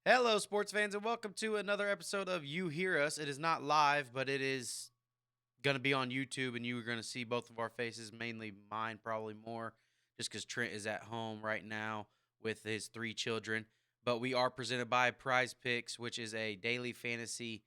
Hello, sports fans, and welcome to another episode of You Hear Us. It is not live, but it is going to be on YouTube, and you are going to see both of our faces, mainly mine, probably more, just because Trent is at home right now with his three children. But we are presented by PrizePicks, which is a daily fantasy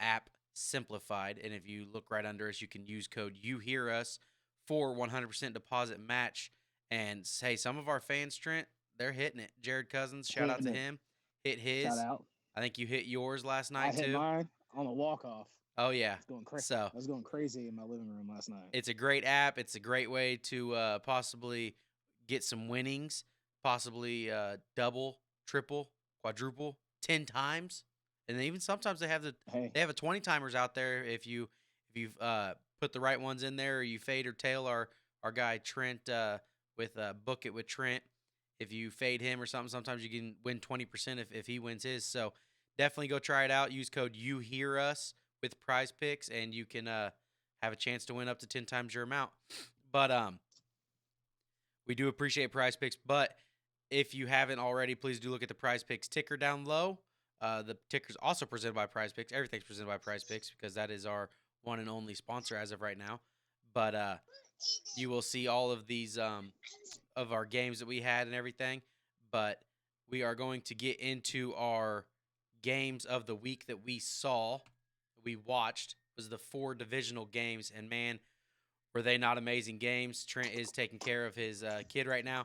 app simplified. And if you look right under us, you can use code You Hear Us for 100% deposit match. And hey, some of our fans, Trent, they're hitting it. Jared Cousins, shout out Hitting to it. him, hit Shout his. out. I think you hit yours last I night hit too. mine on a walk off. Oh yeah. It's going crazy. So I was going crazy in my living room last night. it's a great app. It's a great way to possibly get some winnings, possibly double, triple, quadruple, 10 times, and even sometimes Hey, they have a 20 timers out there if you've put the right ones in there, or you fade or tail our guy Trent with Book It with Trent. If you fade him or something, sometimes you can win 20% if he wins his. So definitely go try it out. Use code You Hear Us with Prize Picks, and you can have a chance to win up to 10 times your amount. But we do appreciate Prize Picks. But if you haven't already, please do look at the Prize Picks ticker down low. The ticker is also presented by Prize Picks. Everything's presented by Prize Picks because that is our one and only sponsor as of right now. But you will see all of these of our games that we had and everything. But we are going to get into our games of the week that we watched was the 4 divisional games, and man, were they not amazing games. Trent is taking care of his kid right now,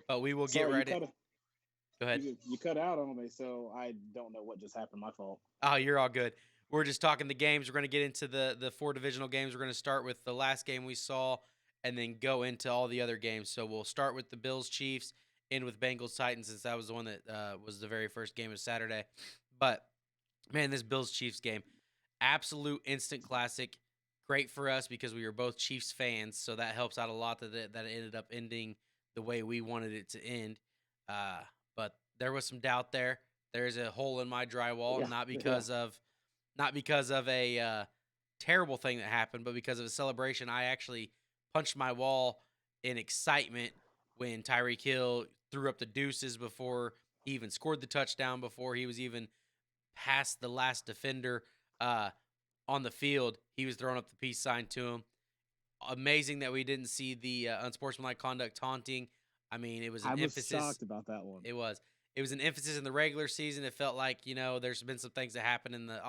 but we will get sorry, right in. Go ahead. you cut out on me, so I don't know what just happened. My fault. Oh, you're all good. We're just talking the games. We're going to get into the 4 divisional games. We're going to start with the last game we saw and then go into all the other games. So we'll start with the Bills Chiefs, end with Bengals Titans, since that was the one that was the very first game of Saturday. But man, this Bills Chiefs game, absolute instant classic. Great for us because we were both Chiefs fans, so that helps out a lot that it ended up ending the way we wanted it to end. But there was some doubt there. There is a hole in my drywall, Yeah, not yeah. because of a terrible thing that happened, but because of a celebration. I actually punched my wall in excitement when Tyreek Hill threw up the deuces before he even scored the touchdown, before he was even past the last defender uh, on the field. He was throwing up the peace sign to him. Amazing that we didn't see the unsportsmanlike conduct taunting. I mean, it was an I was emphasis. shocked about that one. It was. It was an emphasis in the regular season. It felt like there's been some things that happened in the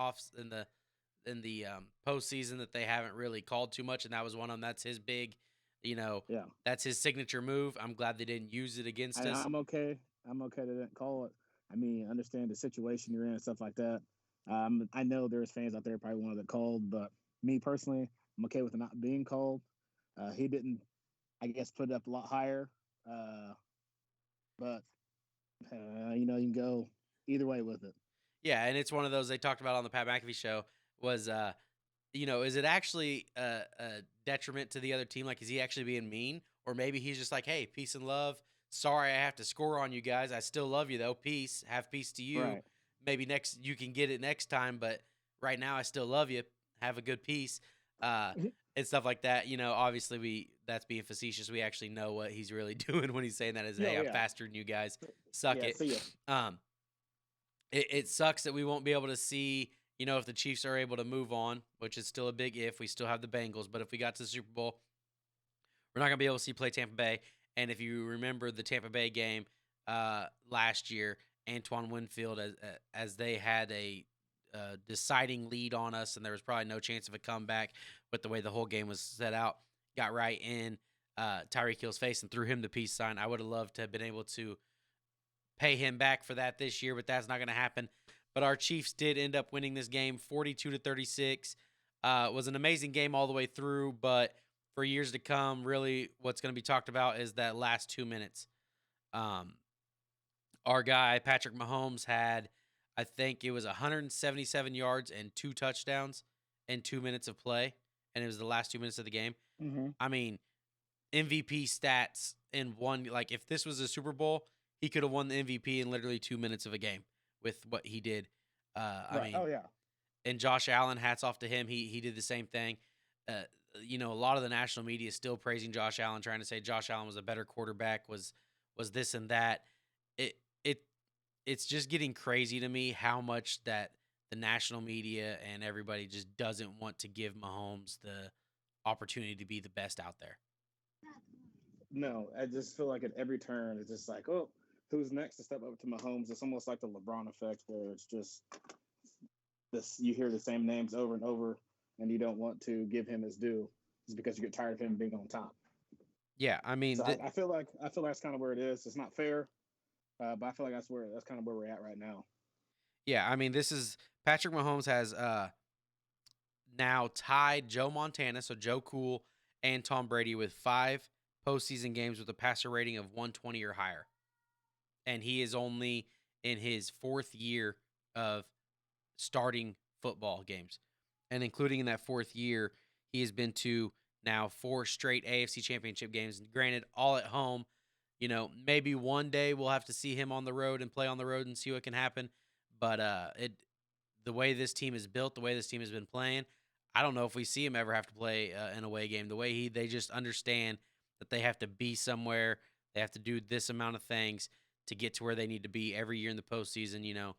postseason that they haven't really called too much, and that was one of them. That's his big, you know, Yeah, that's his signature move. I'm glad they didn't use it against us. I'm okay. I'm okay to didn't call it. I mean, understand the situation you're in and stuff like that. I know there's fans out there probably wanted it called, but me personally, I'm okay with it not being called. He didn't, I guess, put it up a lot higher. Uh, but you can go either way with it. Yeah, and it's one of those they talked about on the Pat McAfee show was is it actually a detriment to the other team? Like, is he actually being mean? Or maybe he's just like, hey, peace and love. Sorry I have to score on you guys. I still love you, though. Peace. Have peace to you. Right. Maybe next you can get it next time, but right now I still love you. Have a good peace. And stuff like that. Obviously that's being facetious. We actually know what he's really doing when he's saying that is, hey, No, I'm yeah, faster than you guys. Suck yeah. it. See ya. Um, it sucks that we won't be able to see, if the Chiefs are able to move on, which is still a big if. We still have the Bengals, but if we got to the Super Bowl, we're not going to be able to see play Tampa Bay. And if you remember the Tampa Bay game last year, Antoine Winfield, as they had a deciding lead on us, and there was probably no chance of a comeback with the way the whole game was set out, got right in Tyreek Hill's face and threw him the peace sign. I would have loved to have been able to pay him back for that this year, but that's not going to happen. But our Chiefs did end up winning this game 42-36. It was an amazing game all the way through, but for years to come, really what's going to be talked about is that last 2 minutes. Um, our guy, Patrick Mahomes, had, I think it was 177 yards and 2 touchdowns in 2 minutes of play, and it was the last 2 minutes of the game. Mm-hmm. I mean, MVP stats in one. Like, if this was a Super Bowl, he could have won the MVP in literally 2 minutes of a game with what he did. I Right. mean, Oh yeah. and Josh Allen, hats off to him. He did the same thing. A lot of the national media is still praising Josh Allen, trying to say Josh Allen was a better quarterback, was this and that. It it's just getting crazy to me how much that the national media and everybody just doesn't want to give Mahomes the opportunity to be the best out there. No, I just feel like at every turn, it's just like, oh, who's next to step up to Mahomes? It's almost like the LeBron effect, where it's just this: you hear the same names over and over, and you don't want to give him his due, just because you get tired of him being on top. Yeah, I mean, So I feel like that's kind of where it is. It's not fair, but I feel like that's kind of where we're at right now. yeah, I mean, this is Patrick Mahomes has now tied Joe Montana, so Joe Cool and Tom Brady with 5 postseason games with a passer rating of 120 or higher, and he is only in his 4th year of starting football games. And including in that 4th year, he has been to now 4 straight AFC Championship games. Granted, all at home. Maybe one day we'll have to see him on the road and play on the road and see what can happen. But the way this team is built, the way this team has been playing, I don't know if we see him ever have to play an away game. The way they just understand that they have to be somewhere, they have to do this amount of things to get to where they need to be every year in the postseason.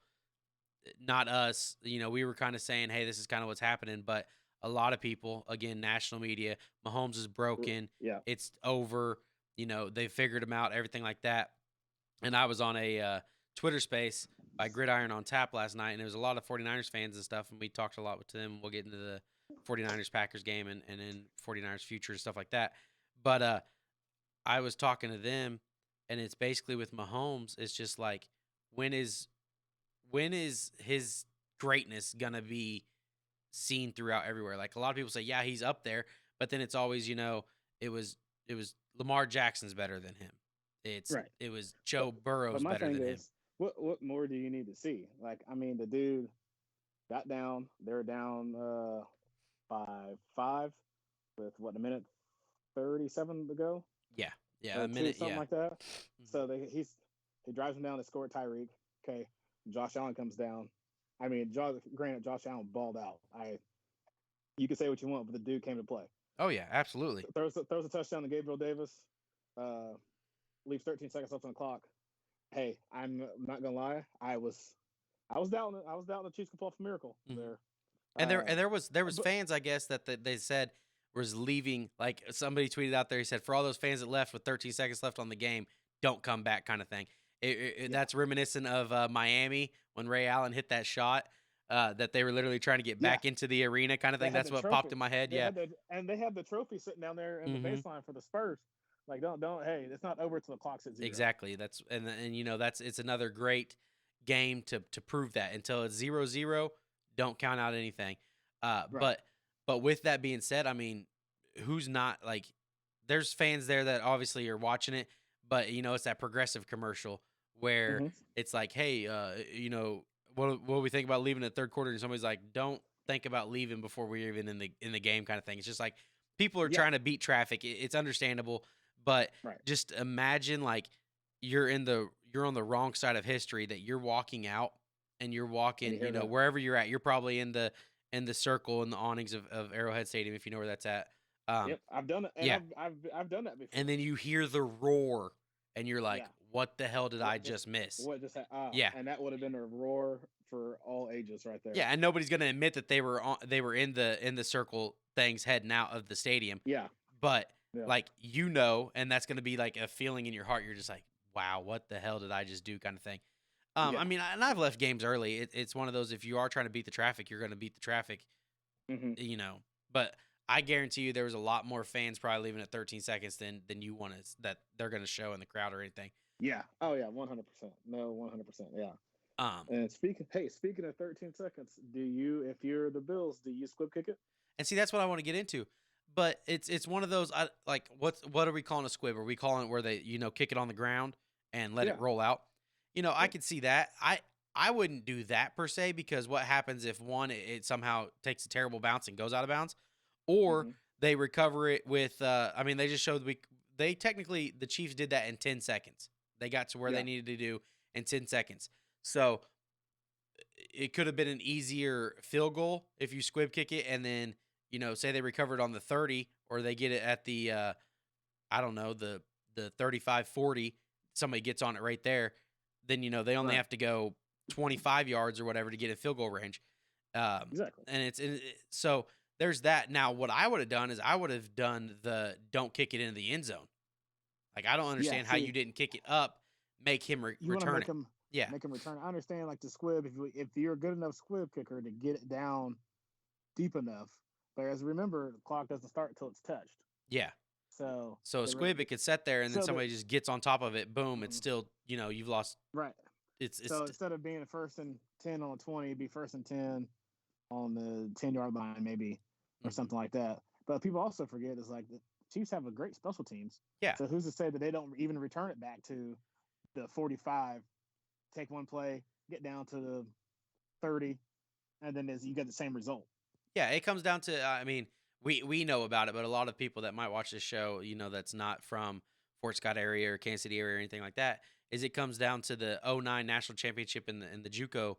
Not us. We were kind of saying, hey, this is kind of what's happening, but a lot of people, again, national media, Mahomes is broken. Yeah. It's over. They figured him out, everything like that. And I was on a Twitter space by Gridiron on Tap last night, and there was a lot of 49ers fans and stuff, and we talked a lot with them. We'll get into the 49ers Packers game and then 49ers future and stuff like that. But I was talking to them, and it's basically with Mahomes, it's just like, when is his greatness gonna be seen throughout everywhere? Like, a lot of people say, yeah, he's up there, but then it's always, it was Lamar Jackson's better than him. Right. It was Joe Burrow's better than him. What more do you need to see? Like, I mean, the dude got down. They were down by 5 with a minute 37 to go. Yeah, a minute, something like that. Mm-hmm. So he drives him down to score Tyreek. Okay, Josh Allen comes down. I mean, granted, Josh Allen balled out. You can say what you want, but the dude came to play. Oh yeah, absolutely. Throws a touchdown to Gabriel Davis. Leaves 13 seconds left on the clock. Hey, I'm not gonna lie. I was doubting the Chiefs could pull off a miracle there. And there was fans, I guess, that they said was leaving. Like, somebody tweeted out there, he said, for all those fans that left with 13 seconds left on the game, don't come back, kind of thing. That's reminiscent of Miami when Ray Allen hit that shot. That they were literally trying to get back into the arena, kind of thing. That's what popped in my head. And they had the trophy sitting down there in the baseline for the Spurs. Like, don't. Hey, it's not over till the clock's at 0. Exactly. That's it's another great game to prove that. Until it's 0-0, don't count out anything. Right. But with that being said, I mean, who's not, like, there's fans there that obviously are watching it, but it's that Progressive commercial where it's like, hey, what do we think about leaving in the 3rd quarter? And somebody's like, don't think about leaving before we're even in the game, kind of thing. It's just like, people are trying to beat traffic. It's understandable, but just imagine, like, you're on the wrong side of history, that you're walking out and you're walking, wherever you're at. You're probably in the circle in the awnings of Arrowhead Stadium, if you know where that's at. Yep, I've done it. And I've done that before. And then you hear the roar, and you're like, what the hell did I just miss? What just happened? And that would have been a roar for all ages right there. Yeah, and nobody's gonna admit that they were in the circle things heading out of the stadium. Yeah, but like, and that's gonna be like a feeling in your heart. You're just like, wow, what the hell did I just do, kind of thing. I mean, and I've left games early. It's one of those, if you are trying to beat the traffic, you're gonna beat the traffic. But I guarantee you there was a lot more fans probably leaving at 13 seconds than you want that they're gonna show in the crowd or anything. Yeah. Oh yeah, 100%. No, 100%. Yeah. And speaking of 13 seconds, if you're the Bills, do you squib kick it? And see, that's what I want to get into. But it's one of those, like, what are we calling a squib? Are we calling it where they, kick it on the ground and let it roll out? I could see that. I wouldn't do that per se, because what happens if, one, it somehow takes a terrible bounce and goes out of bounds, or they recover it with, they just showed the Chiefs did that in 10 seconds. They got to where they needed to do in 10 seconds. So it could have been an easier field goal if you squib kick it, and then, say they recovered on the 30, or they get it at the, the 35-40, somebody gets on it right there. then they only Right. have to go 25 yards or whatever to get in field goal range. Exactly. And so there's that. Now, what I would have done is I would have done the don't kick it into the end zone. Like, I don't Yeah. understand how you See, didn't kick it up, make him you want to return make it. him Yeah, return. I understand like the squib. If you're a good enough squib kicker to get it down deep enough, but as remember, the clock doesn't start until it's touched. yeah. So So a the squib, it could set there, and then so the somebody just gets on top of it. Boom! It's mhm, still, you've lost. right. It's So instead of being a 1st and 10 on the 20, it'd be 1st and 10 on the 10-yard line, maybe, or Mhm. something like that. But people also forget is like the Chiefs have a great special teams. Yeah, So who's to say that they don't even return it back to the 45, take one play, get down to the 30, and then you get the same result. yeah. It comes down to, I mean, we know about it, but a lot of people that might watch this show, that's not from Fort Scott area or Kansas City area or anything like that, is it comes down to the '09 national championship in the JUCO,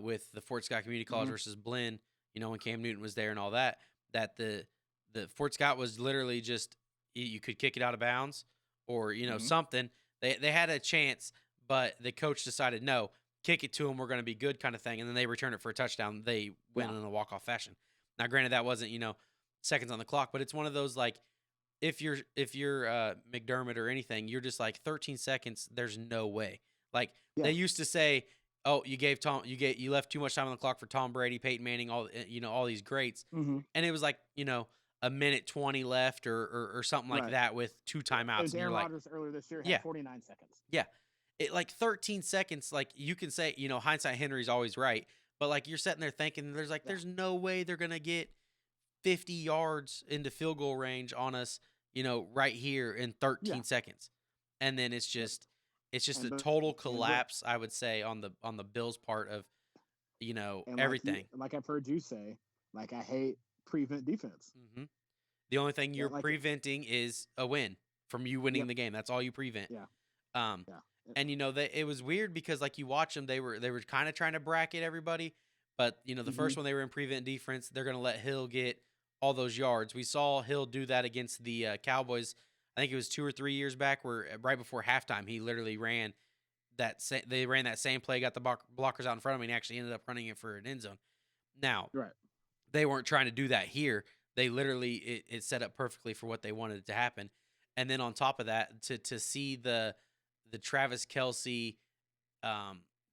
with the Fort Scott Community College Mm-hmm. versus Blinn. When Cam Newton was there and all that. That the Fort Scott was literally just, you could kick it out of bounds, or Mm-hmm. something. They had a chance, but the coach decided no, kick it to them. We're going to be good, kind of thing, and then they return it for a touchdown. They win Yeah. in a walk off fashion. Now, granted, that wasn't seconds on the clock, but it's one of those, like, if you're McDermott or anything, you're just like 13 seconds. There's no way. Like, Yeah. they used to say, oh, you left too much time on the clock for Tom Brady, Peyton Manning, all these greats, Mm-hmm. and it was like a minute 20 left or something like Right. that with 2 timeouts, and you're Aaron like, Rodgers earlier this year had yeah, 49 seconds. yeah, it like 13 seconds. Like, you can say, hindsight Henry's always right, but like, you're sitting there thinking, Yeah. there's no way they're gonna get 50 yards into field goal range on us, right here in 13 Yeah. seconds. And then it's Yep. just a But total and what collapse, I would say, on the Bills part of, and everything. like I've heard you say, like I hate prevent defense. hmm The only thing Yeah, you're like preventing is a win from you winning yep, the game. That's all you prevent. yeah, Um, yeah, and it was weird because, like, you watch them, they were kind of trying to bracket everybody, but the mm-hmm. first one they were in prevent defense, they're gonna let Hill get all those yards. We saw Hill do that against the Cowboys. I think it was 2 or 3 years back, where right before halftime he literally ran they ran that same play, got the blockers out in front of him, and he actually ended up running it for an end zone. Now, Right. they weren't trying to do that here. They literally, it set up perfectly for what they wanted to happen. And then on top of that, to see the Travis Kelce,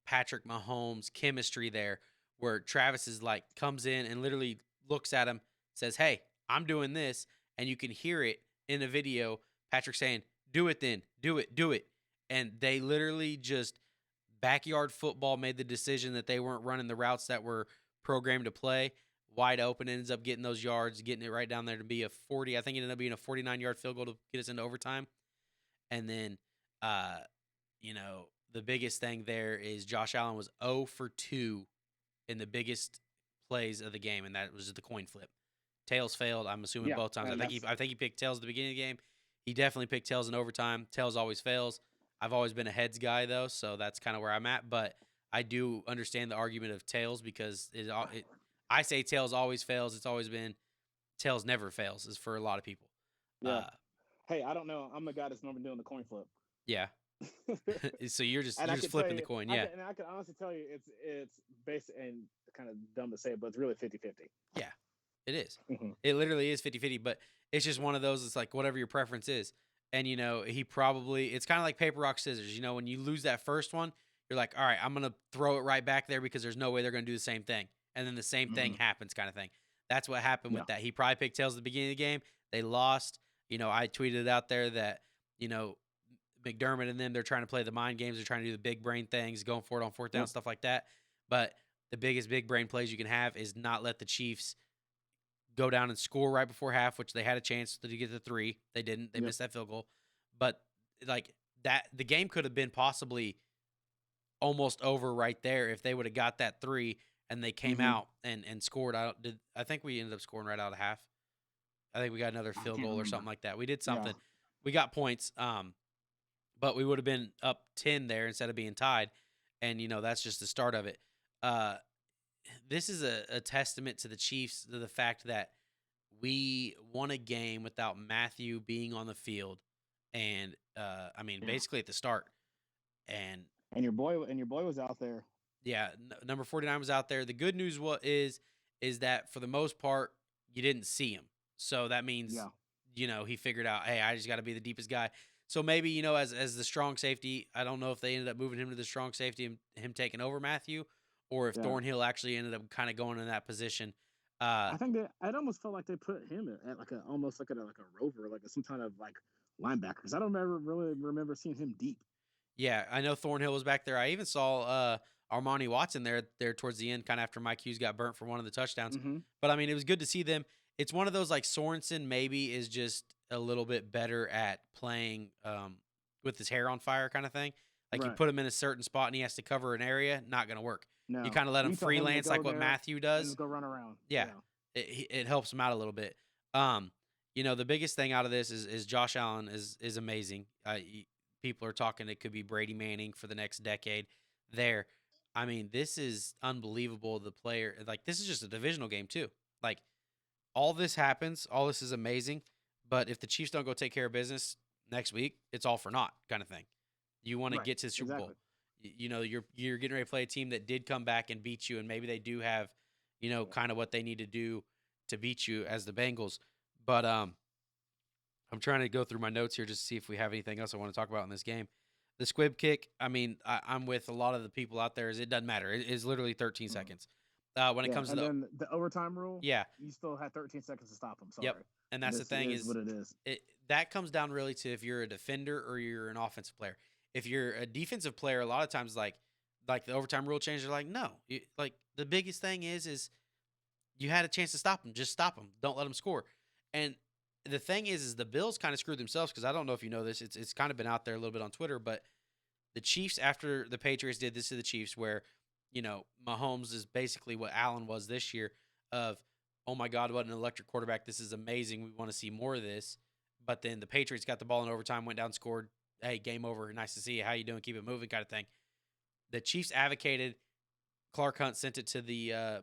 Patrick Mahomes chemistry there, where Travis is like, comes in and literally looks at him, says, "Hey, I'm doing this," and you can hear it in the video. Patrick saying, "Do it, then do it," and they literally just backyard football made the decision that they weren't running the routes that were programmed to play. Wide open, ends up getting those yards, getting it right down there to be a 40. I think it ended up being a 49-yard field goal to get us into overtime. And then, the biggest thing there is Josh Allen was 0 for 2 in the biggest plays of the game, and that was the coin flip. Tails failed, I'm assuming, Yeah, both times. and that's I think he picked tails at the beginning of the game. He definitely picked tails in overtime. Tails always fails. I've always been a heads guy, though, so that's kind of where I'm at. But I do understand the argument of tails, because I say tails always fails. It's always been tails never fails, is for a lot of people. yeah. Uh, Hey, I don't know. I'm the guy that's normally doing the coin flip. yeah. So you're just And I can flipping tell the you, coin, yeah. I can honestly tell you, it's basic and kind of dumb to say, but it's really 50-50. Yeah, it is. Mm-hmm. It literally is 50-50, but it's just one of those, it's like whatever your preference is. And, it's kind of like paper, rock, scissors. When you lose that first one, you're like, all right, I'm going to throw it right back there because there's no way they're going to do the same thing. And then the same thing happens, kind of thing. That's what happened with that. He probably picked tails at the beginning of the game. They lost. I tweeted out there that, McDermott and them, they're trying to play the mind games. They're trying to do the big brain things, going for it on fourth down, stuff like that. But the biggest big brain plays you can have is not let the Chiefs go down and score right before half, which they had a chance to get the 3. They didn't. They missed that field goal. But like that, the game could have been possibly almost over right there if they would have got that 3 and they came out and scored. I think we ended up scoring right out of half. I think we got another field goal or something like that. We did something. Yeah. We got points. But we would have been up 10 there instead of being tied. And, that's just the start of it. This is a testament to the Chiefs, to the fact that we won a game without Matthew being on the field. And, basically at the start. And And your boy was out there. Yeah, number 49 was out there. The good news is that for the most part you didn't see him. So that means Yeah. he figured out, hey, I just got to be the deepest guy. So maybe as the strong safety, I don't know if they ended up moving him to the strong safety and him taking over Matthew, or if Yeah. Thornhill actually ended up kind of going in that position. I think that it almost felt like they put him at like almost like a rover, like some kind of like linebacker. Because I don't ever really remember seeing him deep. Yeah, I know Thornhill was back there. I even saw Armani Watson there towards the end, kind of after Mike Hughes got burnt for one of the touchdowns. Mm-hmm. But I mean, it was good to see them. It's one of those like Sorensen maybe is just a little bit better at playing with his hair on fire kind of thing. Like you Right. put him in a certain spot and he has to cover an area, not going to work. You No, kind of let him you tell him to freelance go like what there Matthew and does. just go run around. Yeah, Yeah. it helps him out a little bit. Um, the biggest thing out of this is Josh Allen is amazing. People are talking it could be Brady Manning for the next decade. There, I mean, this is unbelievable. The player, like, this is just a divisional game too. Like, all this happens, all this is amazing. But if the Chiefs don't go take care of business next week, it's all for naught, kind of thing. You want to Right. get to the Super Bowl. Exactly. You're getting ready to play a team that did come back and beat you, and maybe they do have, Yeah. kind of what they need to do to beat you as the Bengals. But I'm trying to go through my notes here just to see if we have anything else I want to talk about in this game. The squib kick, I mean, I'm with a lot of the people out there. It doesn't matter. It's literally 13 Mhm. seconds. When it Yeah. comes to And then the overtime rule, yeah, you still had 13 seconds to stop him. yep. Sorry. And that's the This thing is is, what it is. that comes down really to if you're a defender or you're an offensive player. If you're a defensive player, a lot of times like the overtime rule change, they're like, no, like the biggest thing is you had a chance to stop them. Just stop them. Don't let them score. And the thing is the Bills kind of screwed themselves because I don't know if you know this. It's kind of been out there a little bit on Twitter, but the Chiefs, after the Patriots did this to the Chiefs, where Mahomes is basically what Allen was this year. Of, oh my God, what an electric quarterback! This is amazing. We want to see more of this. But then the Patriots got the ball in overtime, went down, scored. Hey, game over. Nice to see you. How you doing? Keep it moving, kind of thing. The Chiefs advocated. Clark Hunt sent it to the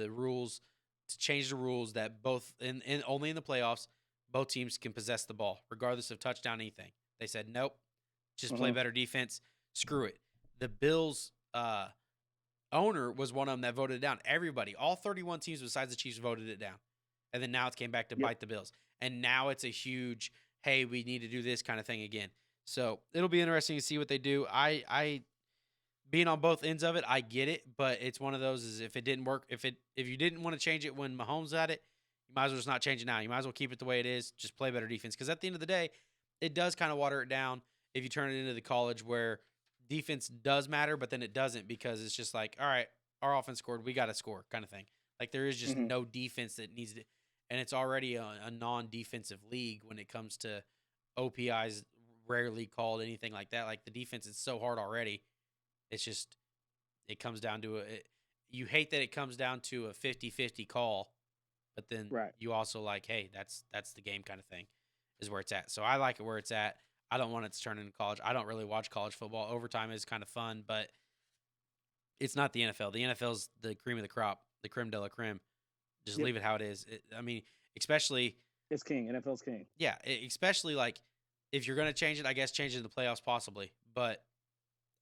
rules to change the rules that both in only in the playoffs both teams can possess the ball regardless of touchdown anything. They said nope, just play better defense. Screw it. The Bills owner was one of them that voted it down. Everybody, all 31 teams besides the Chiefs voted it down, and then now it came back to bite the Bills. And now it's a huge hey, we need to do this kind of thing again. So it'll be interesting to see what they do. I being on both ends of it, I get it, but it's one of those is if it didn't work, if you didn't want to change it when Mahomes had it, you might as well just not change it now. You might as well keep it the way it is. Just play better defense because at the end of the day, it does kind of water it down if you turn it into the college where defense does matter, but then it doesn't because it's just like, all right, our offense scored, we got to score kind of thing. Like there is just no defense that needs to, and it's already a non-defensive league when it comes to OPIs rarely called anything like that. Like the defense is so hard already. It's just, it comes down to you hate that it comes down to a 50-50 call, but then you also like, hey, that's the game kind of thing is where it's at. So I like it where it's at. I don't want it to turn into college. I don't really watch college football. Overtime is kind of fun, but it's not the NFL. The NFL's the cream of the crop, the creme de la creme. Just leave it how it is. I mean, especially. It's king. NFL's king. Yeah, especially like if you're going to change it, I guess change it in the playoffs possibly, but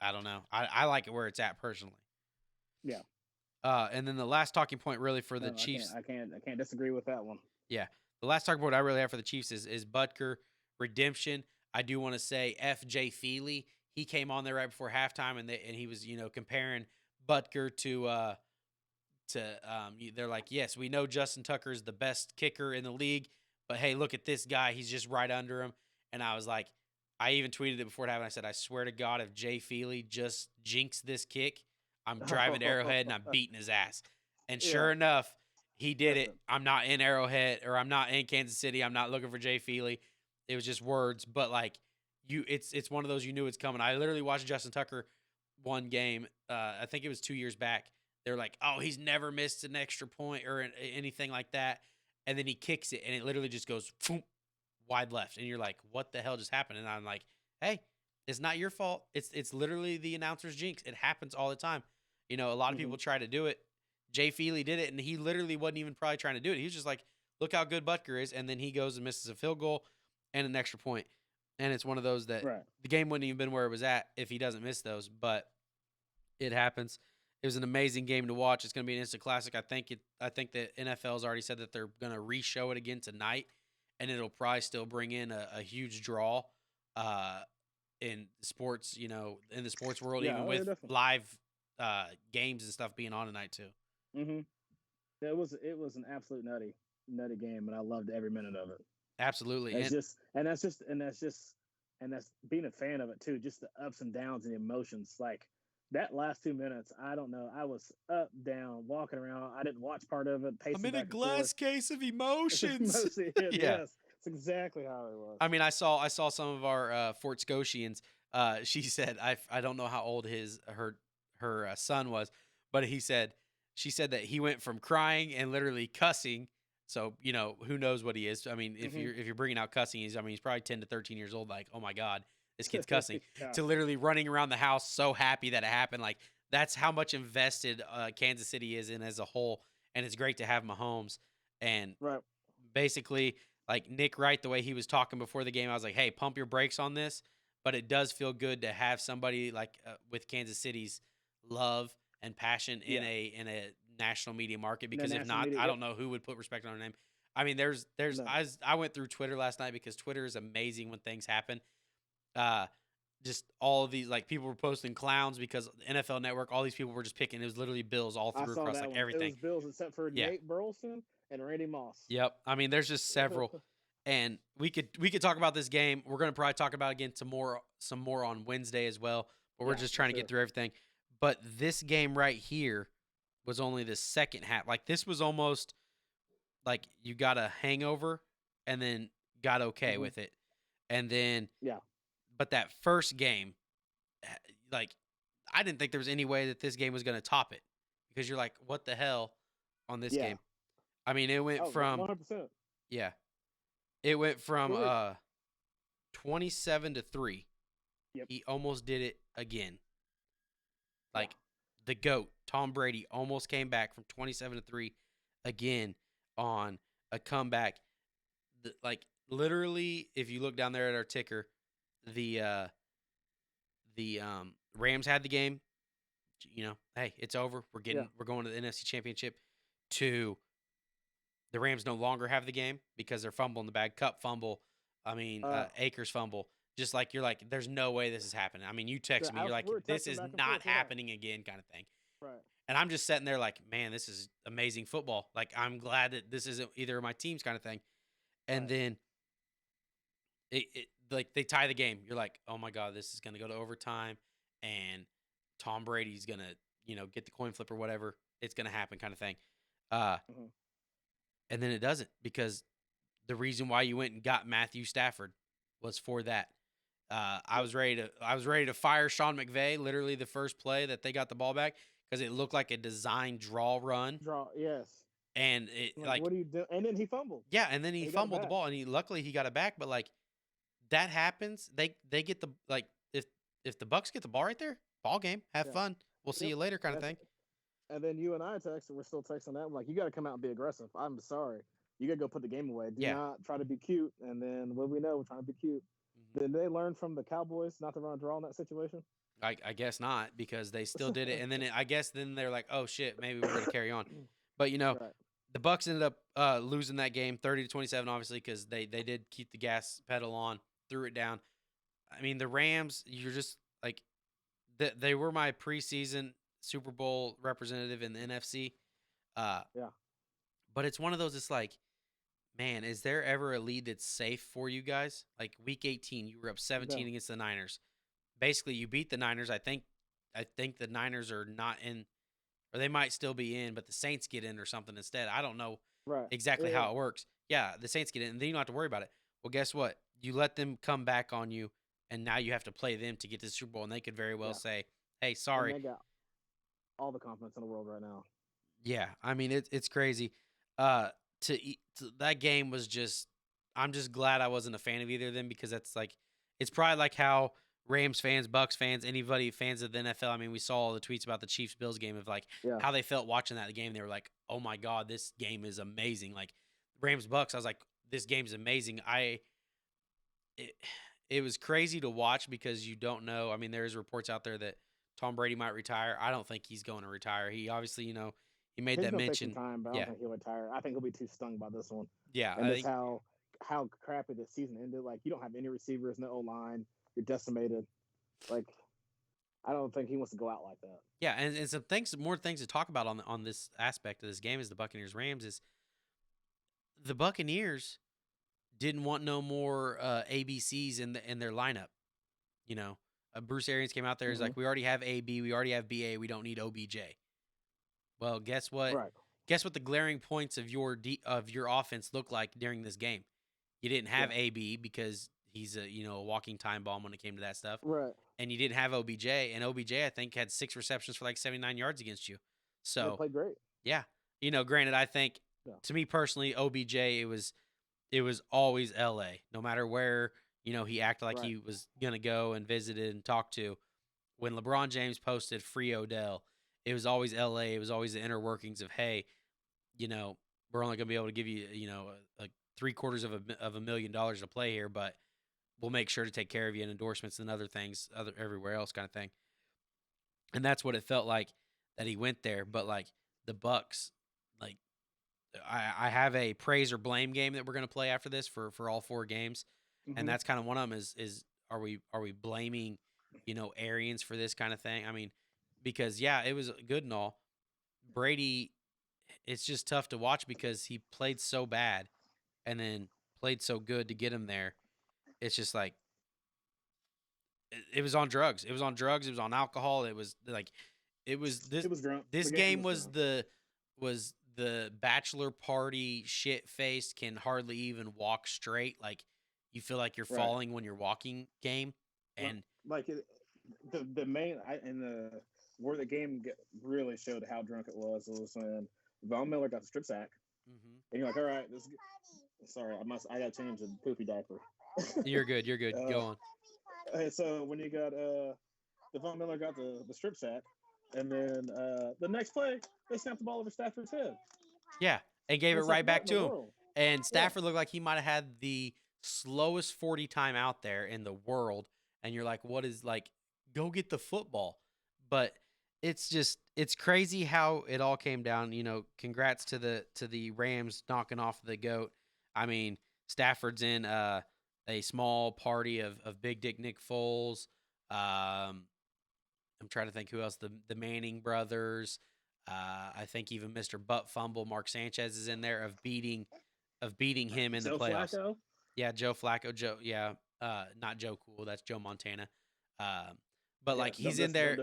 I don't know. I like it where it's at personally. Yeah. And then the last talking point really for the Chiefs. I can't disagree with that one. Yeah. The last talking point I really have for the Chiefs is Butker redemption. I do want to say F.J. Feely. He came on there right before halftime and he was, comparing Butker to they're like, yes, we know Justin Tucker is the best kicker in the league, but hey, look at this guy. He's just right under him. And I was like, I even tweeted it before it happened. I said, I swear to God, if Jay Feely just jinxed this kick, I'm driving to Arrowhead and I'm beating his ass. And sure enough, he did it. I'm not in Arrowhead or I'm not in Kansas City. I'm not looking for Jay Feely. It was just words. But like it's one of those you knew it's coming. I literally watched Justin Tucker one game. I think it was 2 years back. They're like, oh, he's never missed an extra point or anything like that. And then he kicks it and it literally just goes boom, wide left, and you're like, what the hell just happened? And I'm like, hey, it's not your fault. It's literally the announcer's jinx. It happens all the time. A lot of people try to do it. Jay Feely did it, and he literally wasn't even probably trying to do it. He was just like, look how good Butker is, and then he goes and misses a field goal and an extra point. and it's one of those that Right. the game wouldn't even been where it was at if he doesn't miss those. But it happens. It was an amazing game to watch. It's going to be an instant classic. I think the NFL's already said that they're going to re-show it again tonight, and it'll probably still bring in a huge draw uh, in sports. In the sports world, Yeah. even Oh, yeah, with definitely. live games and stuff being on tonight too. Mm-hmm. It was an absolute nutty game, and I loved every minute of it. Absolutely, That's just and that's just and that's just and that's being a fan of it too. Just the ups and downs and the emotions. Like that last 2 minutes, I don't know. I was up, down, walking around. I didn't watch part of it, I'm pacing in a back and forth. glass case of emotions. Mostly it. Yeah. Yes, it's exactly how it was. I mean, I saw some of our Fort Scotians. She said I don't know how old her son was, but she said that he went from crying and literally cussing. So who knows what he is? I mean, Mm-hmm. if you're bringing out cussing, he's probably 10 to 13 years old. Like, oh my god, this kid's cussing. Yeah. To literally running around the house so happy that it happened. Like that's how much invested Kansas City is in as a whole, and it's great to have Mahomes. And Right. basically, like Nick Wright, the way he was talking before the game, I was like, hey, pump your brakes on this. But it does feel good to have somebody like with Kansas City's love and passion in Yeah. a national media market. In the Because if national not, media. I Yep. don't know who would put respect on her name. I mean, there's No. I went through Twitter last night because Twitter is amazing when things happen. Uh, just all of these like people were posting clowns because NFL Network, all these people were just picking. It was literally Bills all I through saw across that like one. It everything. was Bills except for Yeah. Nate Burleson and Randy Moss. Yep. I mean, there's just several, and we could talk about this game. We're gonna probably talk about it again some more on Wednesday as well. But we're Yeah, just for trying to sure. get through everything. But this game right here was only the second half. Like this was almost like you got a hangover and then got okay Mhm. with it, and then Yeah. but that first game, like I didn't think there was any way that this game was gonna top it because you're like, what the hell on this Yeah. game? I mean, it went Oh, from 100%. yeah. It went from Really? 27-3. Yep. He almost did it again. Yeah. Like the GOAT, Tom Brady, almost came back from 27-3 again on a comeback. Like literally, if you look down there at our ticker, the Rams had the game. Hey, it's over. Yeah. We're going to the NFC Championship. To the Rams no longer have the game because they're fumbling the bag. Cup fumble. I mean, Akers fumble. Just like you're like, there's no way this is happening. I mean, you text me, you're like, we're this texting is back and not forth, yeah. happening again, kind of thing. Right. And I'm just sitting there like, man, this is amazing football. Like, I'm glad that this isn't either of my teams, kind of thing. And Right. then it like they tie the game. You're like, oh my god, this is gonna go to overtime, and Tom Brady's gonna get the coin flip or whatever. It's gonna happen, kind of thing. Mhm. And then it doesn't because the reason why you went and got Matthew Stafford was for that. I was ready to fire Sean McVay literally the first play that they got the ball back because it looked like a design draw run, Draw. Yes. and it I'm like, what do you do? And then he fumbled. yeah, and then he He got it fumbled the back. ball, and luckily he got it back. But like that happens, they get the like if the Bucks get the ball right there, ball game, have Yeah. fun. We'll see Yep. you later, kind of That's- thing. And then you and I texted. We're still texting that. I'm like, you got to come out and be aggressive. I'm sorry. You got to go put the game away. Do Yeah. not try to be cute. And then what do we know? We're trying to be cute. Mhm. Did they learn from the Cowboys not to run a draw in that situation? I guess not because they still did it, and then I guess then they're like, oh shit, maybe we're gonna carry on. But Right. the Bucks ended up losing that game 30-27, obviously, because they did keep the gas pedal on, threw it down. I mean, the Rams, you're just like, they were my preseason Super Bowl representative in the NFC. Yeah. But it's one of those. It's like, man, is there ever a lead that's safe for you guys? Like Week 18, you were up 17 No. against the Niners. Basically, you beat the Niners. I think the Niners are not in, or they might still be in, but the Saints get in or something instead. I don't know Right. exactly Yeah, how it works. Yeah, the Saints get in, and then you don't have to worry about it. Well, guess what? You let them come back on you, and now you have to play them to get to the Super Bowl, and they could very well Yeah. say, "Hey, And sorry." they got all the confidence in the world right now. Yeah, I mean it's crazy. That game was just. I'm just glad I wasn't a fan of either of them because that's like, it's probably like how Rams fans, Bucks fans, anybody fans of the NFL. I mean, we saw all the tweets about the Chiefs Bills game of like Yeah. how they felt watching that game. They were like, "Oh my god, this game is amazing!" Like Rams Bucks, I was like, "This game is amazing." It, it was crazy to watch because you don't know. I mean, there's reports out there that Tom Brady might retire. I don't think he's going to retire. He obviously, he made He's that gonna take some mention. time, but I don't Yeah, think he'll retire. I think he'll be too stung by this one, yeah. and I just think how crappy the season ended. Like you don't have any receivers, no O line. You're decimated. Like I don't think he wants to go out like that. yeah, and some things, more things to talk about on this aspect of this game is the Buccaneers Rams is the Buccaneers didn't want no more ABCs in their lineup. You know, Bruce Arians came out there. He's Mm-hmm. like, we already have AB, we already have BA, we don't need OBJ. Well, guess what? Right. Guess what? The glaring points of of your offense look like during this game. You didn't have Yeah. AB because he's a walking time bomb when it came to that stuff, Right. and you didn't have OBJ. And OBJ, I think, had 6 receptions for like 79 yards against you. They So played great. yeah, granted, I think Yeah. to me personally, OBJ it was always LA. No matter where he acted like Right. he was gonna go and visit and talk to. When LeBron James posted free Odell, it was always LA. It was always the inner workings of, hey, we're only gonna be able to give you a 3/4 of a million dollars to play here, but we'll make sure to take care of you in endorsements and other things, everywhere else kind of thing. And that's what it felt like that he went there. But like the Bucks, like I have a praise or blame game that we're gonna play after this for all 4 games, and Mm-hmm. that's kind of one of them. Is are we blaming Arians for this kind of thing? I mean, because yeah, it was good and all. Brady, it's just tough to watch because he played so bad and then played so good to get him there. It's just like it was on drugs. It was on drugs. It was on alcohol. It was like it was this. It was drunk. This The game game was was drunk. the bachelor party shit faced can hardly even walk straight. Like you feel like you're Right. falling when you're walking game. And Like the main and the where the game really showed how drunk it was when Von Miller got the strip sack, mhm. and you're like, all right, this. Sorry, I got to change the poopy diaper. You're good. You're good. Go on. And so when you got Von Miller got the strip sack, and then the next play they snapped the ball over Stafford's head. Yeah, and gave it It's like, right what back in to the him. world? And Stafford looked like he might have had the slowest 40 time out there in the world. And you're like, what is like, go get the football. But it's crazy how it all came down. Congrats to the Rams knocking off the GOAT. I mean, Stafford's in a small party of Big Dick Nick Foles. I'm trying to think who else. The Manning brothers. I think even Mr. Butt Fumble, Mark Sanchez is in there of beating him in the Joe playoffs. Flacco? Yeah, Joe Flacco. Yeah, not Joe Cool. That's Joe Montana. But Yeah, like he's don't in there.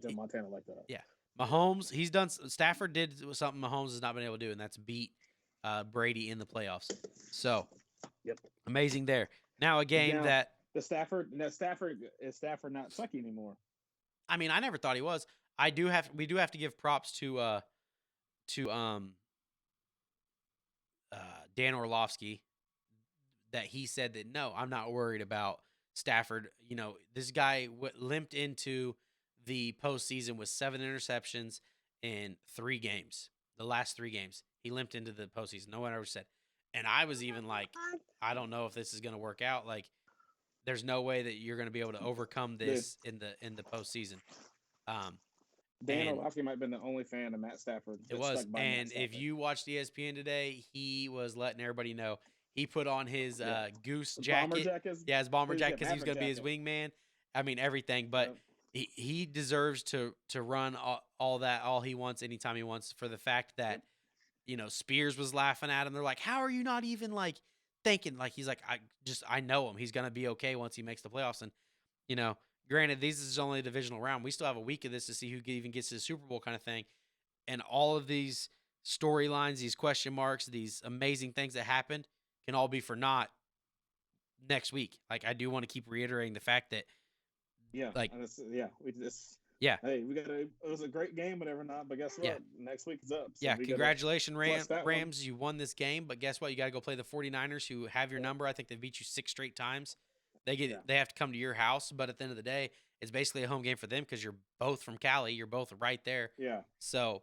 Joe Montana like that. Yeah, Mahomes. He's done. Stafford did something Mahomes has not been able to do, and that's beat Brady in the playoffs. So, Yep. amazing there. Now a game Now, that is Stafford not sucky anymore? I mean, I never thought he was. We do have to give props to Dan Orlovsky that he said that no, I'm not worried about Stafford. This guy limped into the postseason with 7 interceptions in 3 games. The last 3 games, he limped into the postseason. No one ever said. And I was even like, I don't know if this is going to work out. Like, there's no way that you're going to be able to overcome this in the postseason. Dan Orlovsky might have been the only fan of Matt Stafford. It was. And if you watched ESPN today, he was letting everybody know. He put on his goose jacket. Bomber jacket. Yeah, his bomber jacket because he was going to be his wingman. I mean, everything. But he deserves to run all he wants anytime he wants for the fact that, Spears was laughing at him. They're like, how are you not even like thinking? Like, he's like, I know him. He's going to be okay once he makes the playoffs. And, granted, this is only a divisional round. We still have a week of this to see who even gets to the Super Bowl kind of thing. And all of these storylines, these question marks, these amazing things that happened can all be for naught next week. Like, I do want to keep reiterating the fact that, hey, it was a great game, whatever not, but guess what? Yeah. Next week is up. So congratulations, Rams. You won this game, but guess what? You got to go play the 49ers who have your number. I think they beat you 6 straight times. They have to come to your house, but at the end of the day, it's basically a home game for them because you're both from Cali. You're both right there. Yeah. So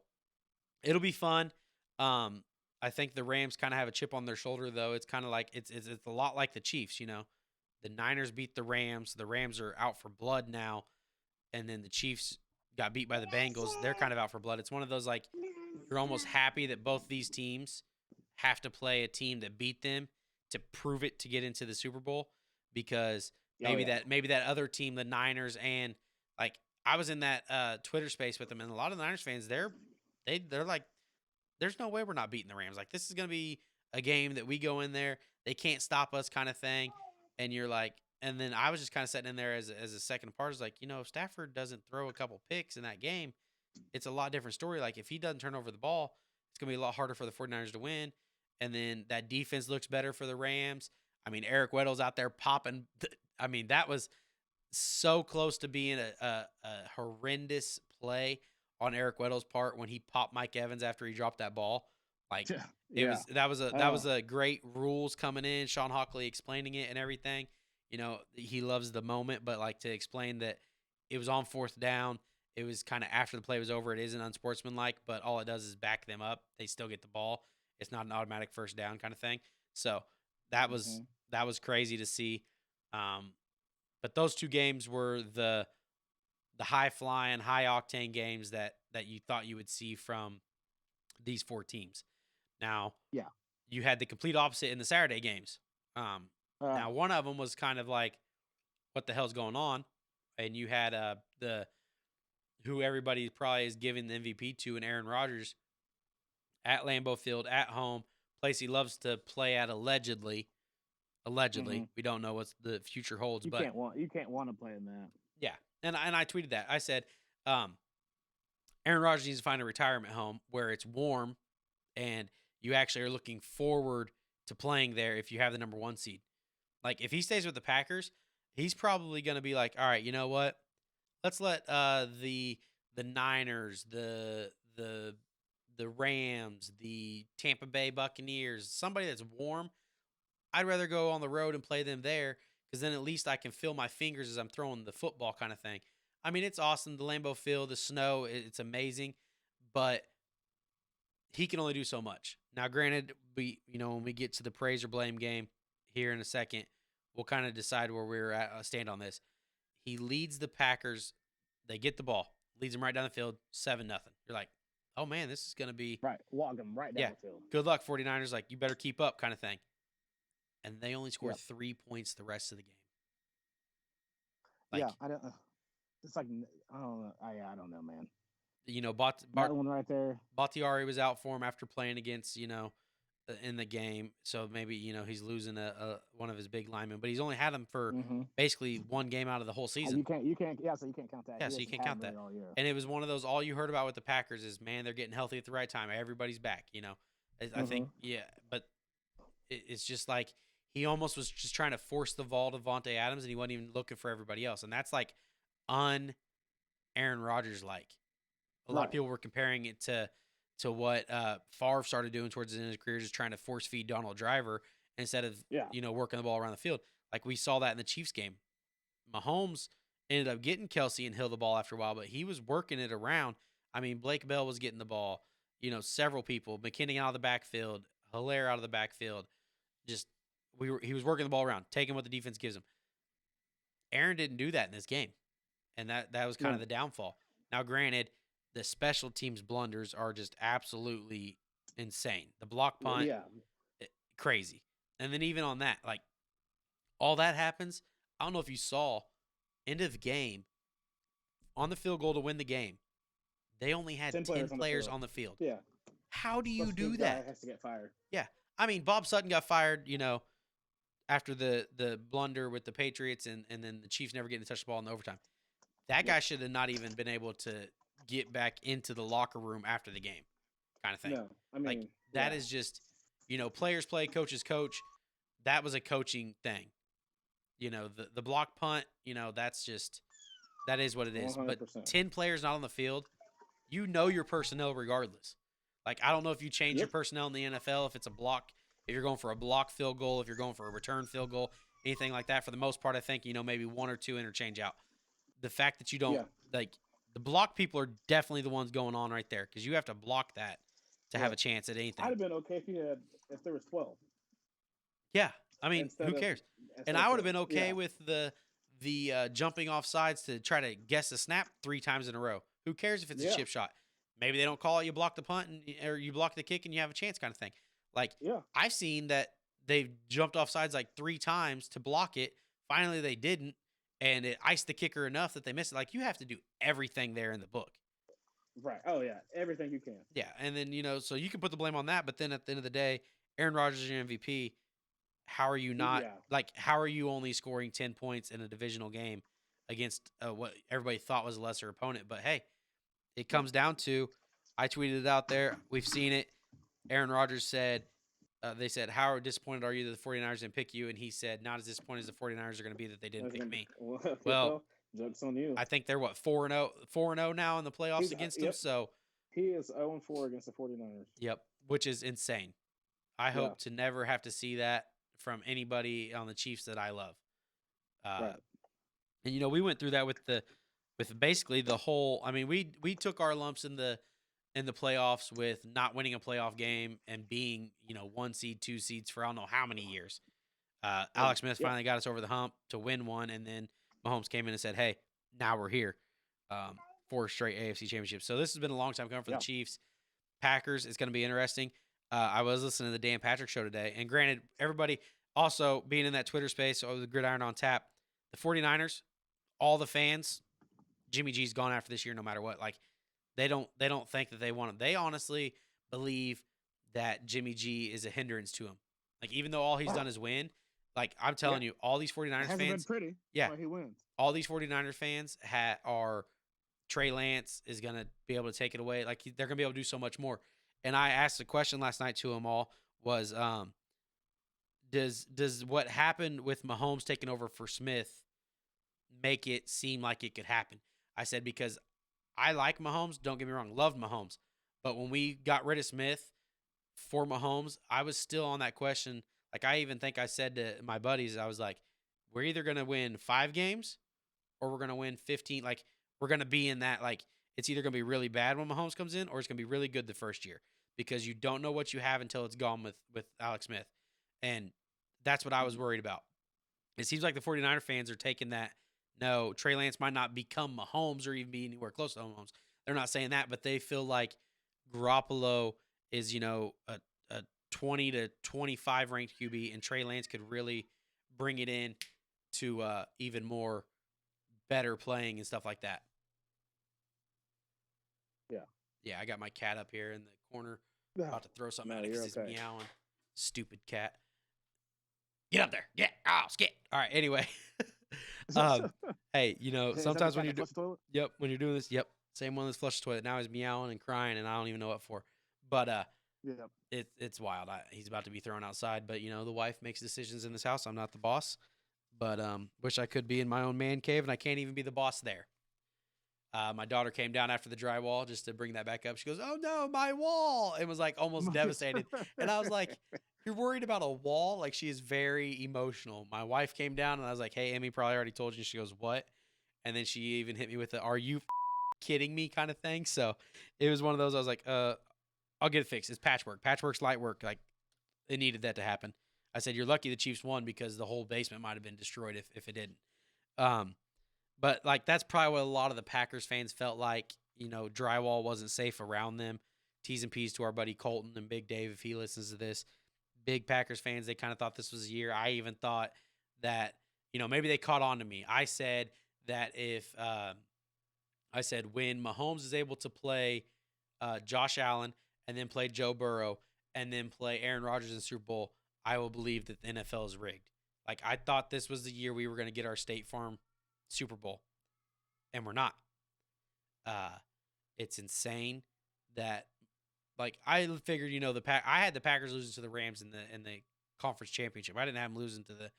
it'll be fun. I think the Rams kind of have a chip on their shoulder, though. It's kind of like it's a lot like the Chiefs. The Niners beat the Rams. The Rams are out for blood now, and then the Chiefs got beat by the Bengals. They're kind of out for blood. It's one of those like you're almost happy that both these teams have to play a team that beat them to prove it to get into the Super Bowl because maybe that other team, the Niners, and like I was in that Twitter space with them, and a lot of the Niners fans, they're like, there's no way we're not beating the Rams. Like this is gonna be a game that we go in there, they can't stop us, kind of thing. And you're like, and then I was just kind of sitting in there as a second part, is like, if Stafford doesn't throw a couple picks in that game, it's a lot different story. Like if he doesn't turn over the ball, it's gonna be a lot harder for the 49ers to win. And then that defense looks better for the Rams. I mean, Eric Weddle's out there popping. I mean, that was so close to being a horrendous play on Eric Weddle's part when he popped Mike Evans after he dropped that ball. Like that was a great rules coming in. Sean Hockley explaining it and everything. He loves the moment, but like to explain that it was on fourth down. It was kind of after the play was over. It isn't unsportsmanlike, but all it does is back them up. They still get the ball. It's not an automatic first down kind of thing. So that was crazy to see. But those two games were the high flying, high octane games that you thought you would see from these four teams. Now, you had the complete opposite in the Saturday games. Now one of them was kind of like, what the hell's going on? And you had who everybody probably is giving the MVP to, and Aaron Rodgers at Lambeau Field at home, place he loves to play at allegedly. We don't know what the future holds. You can't want to play in that. Yeah, and I tweeted that. I said, Aaron Rodgers needs to find a retirement home where it's warm, and you actually are looking forward to playing there if you have the number 1 seed. Like if he stays with the Packers, he's probably going to be like, all right, you know what? Let's let the Niners, the Rams, the Tampa Bay Buccaneers, somebody that's warm. I'd rather go on the road and play them there because then at least I can feel my fingers as I'm throwing the football, kind of thing. I mean, it's awesome. The Lambeau Field, the snow, it's amazing, but he can only do so much. Now, granted, when we get to the praise or blame game here in a second, we'll kind of decide where we're at, stand on this. He leads the Packers. They get the ball, leads them right down the field, 7-0. You're like, oh man, this is going to be walk them right down the field. Good luck, 49ers. Like, you better keep up, kind of thing. And they only score 3 points the rest of the game. Like, I don't. It's like I don't know. I don't know, man. That one right there. Bakhtiari was out for him after playing against in the game, so maybe he's losing one of his big linemen, but he's only had him for basically one game out of the whole season. So you can't count that. Yeah, so you can't count that. And it was one of those, all you heard about with the Packers is, man, they're getting healthy at the right time. Everybody's back. I think but it's just like he almost was just trying to force the ball to Vontae Adams, and he wasn't even looking for everybody else, and that's like Aaron Rodgers like. A lot of people were comparing it to what Favre started doing towards the end of his career, just trying to force feed Donald Driver instead of working the ball around the field. Like we saw that in the Chiefs game. Mahomes ended up getting Kelsey and Hill the ball after a while, but he was working it around. I mean, Blake Bell was getting the ball. Several people, McKinney out of the backfield, Hilaire out of the backfield. Just he was working the ball around, taking what the defense gives him. Aaron didn't do that in this game, and that was kind of the downfall. Now, granted, the special teams blunders are just absolutely insane. The block punt, crazy. And then even on that, like, all that happens. I don't know if you saw, end of the game, on the field goal to win the game, they only had 10 players on the field. Yeah. How do you do that? Has to get fired. Yeah. I mean, Bob Sutton got fired, after the blunder with the Patriots, and then the Chiefs never getting to touch the ball in the overtime. That guy should have not even been able to get back into the locker room after the game, kind of thing. No, I mean, like that is just, players play, coaches coach. That was a coaching thing. The block punt, that is what it is. 100%. But 10 players not on the field, your personnel regardless. Like, I don't know if you change your personnel in the NFL, if it's a block, if you're going for a block field goal, if you're going for a return field goal, anything like that. For the most part, I think, maybe one or two interchange out. The fact that you don't, the block people are definitely the ones going on right there, because you have to block that to have a chance at anything. I'd have been okay if there was 12. Yeah, I mean, instead who of cares? And instead I of would have playing. been okay Yeah, with the jumping off sides to try to guess a snap 3 times in a row. Who cares if it's a yeah, chip shot? Maybe they don't call it. You block the punt or you block the kick and you have a chance, kind of thing. Like yeah. I've seen that they've jumped off sides like 3 times to block it. Finally, they didn't, and it iced the kicker enough that they missed it. Like you have to do everything there in the book. Right. Oh yeah, everything you can. Yeah, and then so you can put the blame on that, but then at the end of the day, Aaron Rodgers is your MVP. How are you not Yeah, like? How are you only scoring 10 points in a divisional game against what everybody thought was a lesser opponent? But hey, it yeah, comes down to I tweeted it out there. We've seen it. Aaron Rodgers said, they said, how disappointed are you that the 49ers didn't pick you? And he said, not as disappointed as the 49ers are going to be that they didn't That's pick gonna be, me. Well, well, jokes on you. I think they're what 4-0, 4-0 now in the playoffs He's against them. yep. So, He is 0-4 against the 49ers. yep, which is insane. I Yeah, hope to never have to see that from anybody on the Chiefs that I love. Uh, right. and we went through that with basically the whole. I mean, we took our lumps in the playoffs with not winning a playoff game and being 1 seed, 2 seeds for I don't know how many years. Alex Smith Yep. finally got us over the hump to win one, and then Mahomes came in and said, "Hey, now we're here, 4 straight AFC championships." So this has been a long time coming for the Yeah. Chiefs. Packers, it's going to be interesting. I was listening to the Dan Patrick show today, and granted, everybody also being in that Twitter space, or the Gridiron on Tap, the 49ers, all the fans, Jimmy G's gone after this year no matter what. Like they don't think that they want him. They honestly believe that Jimmy G is a hindrance to him. Like even though all he's done is win, like I'm Yeah. telling you, all these It 49ers hasn't been fans, pretty. yeah, But he wins. all these 49ers fans are Trey Lance is going to be able to take it away. Like they're going to be able to do so much more. And I asked a question last night to them all was does what happened with Mahomes taking over for Smith make it seem like it could happen? I said because I like Mahomes, don't get me wrong, loved Mahomes. But when we got rid of Smith for Mahomes, I was still on that question. Like I even think I said to my buddies, I was like, we're either going to win 5 games or we're going to win 15. Like we're going to be in that like it's either going to be really bad when Mahomes comes in or it's going to be really good the first year because you don't know what you have until it's gone with Alex Smith. And that's what I was worried about. It seems like the 49er fans are taking that. No, Trey Lance might not become Mahomes or even be anywhere close to Mahomes. They're not saying that, but they feel like Garoppolo is, a 20 to 25 ranked QB, and Trey Lance could really bring it in to even more better playing and stuff like that. Yeah. Yeah, I got my cat up here in the corner, Yeah. about to throw something No, at it you're because he's okay. meowing. Stupid cat. Get up there. Get. Oh, skit. All right. Anyway. Hey, Is that the sometimes cat when you're that flushed the toilet? yep, when you're doing this, yep, same one that's flushed the toilet. Now he's meowing and crying, and I don't even know what for. But Yeah. it's wild. He's about to be thrown outside, but the wife makes decisions in this house. I'm not the boss, but wish I could be in my own man cave, and I can't even be the boss there. My daughter came down after the drywall just to bring that back up. She goes, "Oh no, my wall!" and was like almost devastated. And I was like, "You're worried about a wall?" Like she is very emotional. My wife came down and I was like, "Hey, Emmy probably already told you." She goes, "What?" And then she even hit me with the "Are you kidding me?" kind of thing. So it was one of those. I was like, I'll get it fixed. It's patchwork. Patchwork's light work. Like it needed that to happen." I said, "You're lucky the Chiefs won because the whole basement might have been destroyed if it didn't." But like that's probably what a lot of the Packers fans felt like. Drywall wasn't safe around them. T's and P's to our buddy Colton and Big Dave if he listens to this. Big Packers fans, they kind of thought this was a year. I even thought that maybe they caught on to me. I said that if I said when Mahomes is able to play Josh Allen and then play Joe Burrow and then play Aaron Rodgers in the Super Bowl, I will believe that the NFL is rigged. Like I thought this was the year we were going to get our State Farm Super Bowl, and we're not. It's insane that like I figured I had the Packers losing to the Rams in the conference championship. I didn't have them losing to the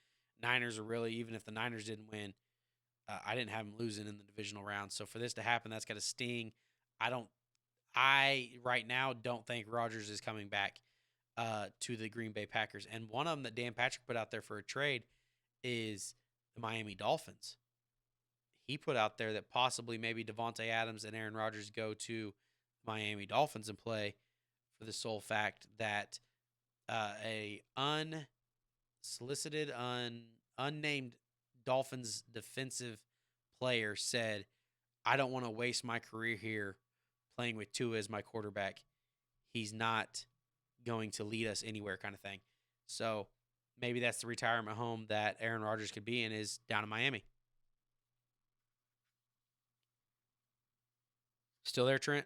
Niners, or really even if the Niners didn't win, I didn't have them losing in the divisional round. So for this to happen, that's got to sting. I right now don't think Rodgers is coming back to the Green Bay Packers, and one of them that Dan Patrick put out there for a trade is the Miami Dolphins. He put out there that possibly maybe Devontae Adams and Aaron Rodgers go to Miami Dolphins and play for the sole fact that a solicited unnamed Dolphins defensive player said, "I don't want to waste my career here playing with Tua as my quarterback. He's not going to lead us anywhere," kind of thing. So maybe that's the retirement home that Aaron Rodgers could be in, is down in Miami. Still there, Trent?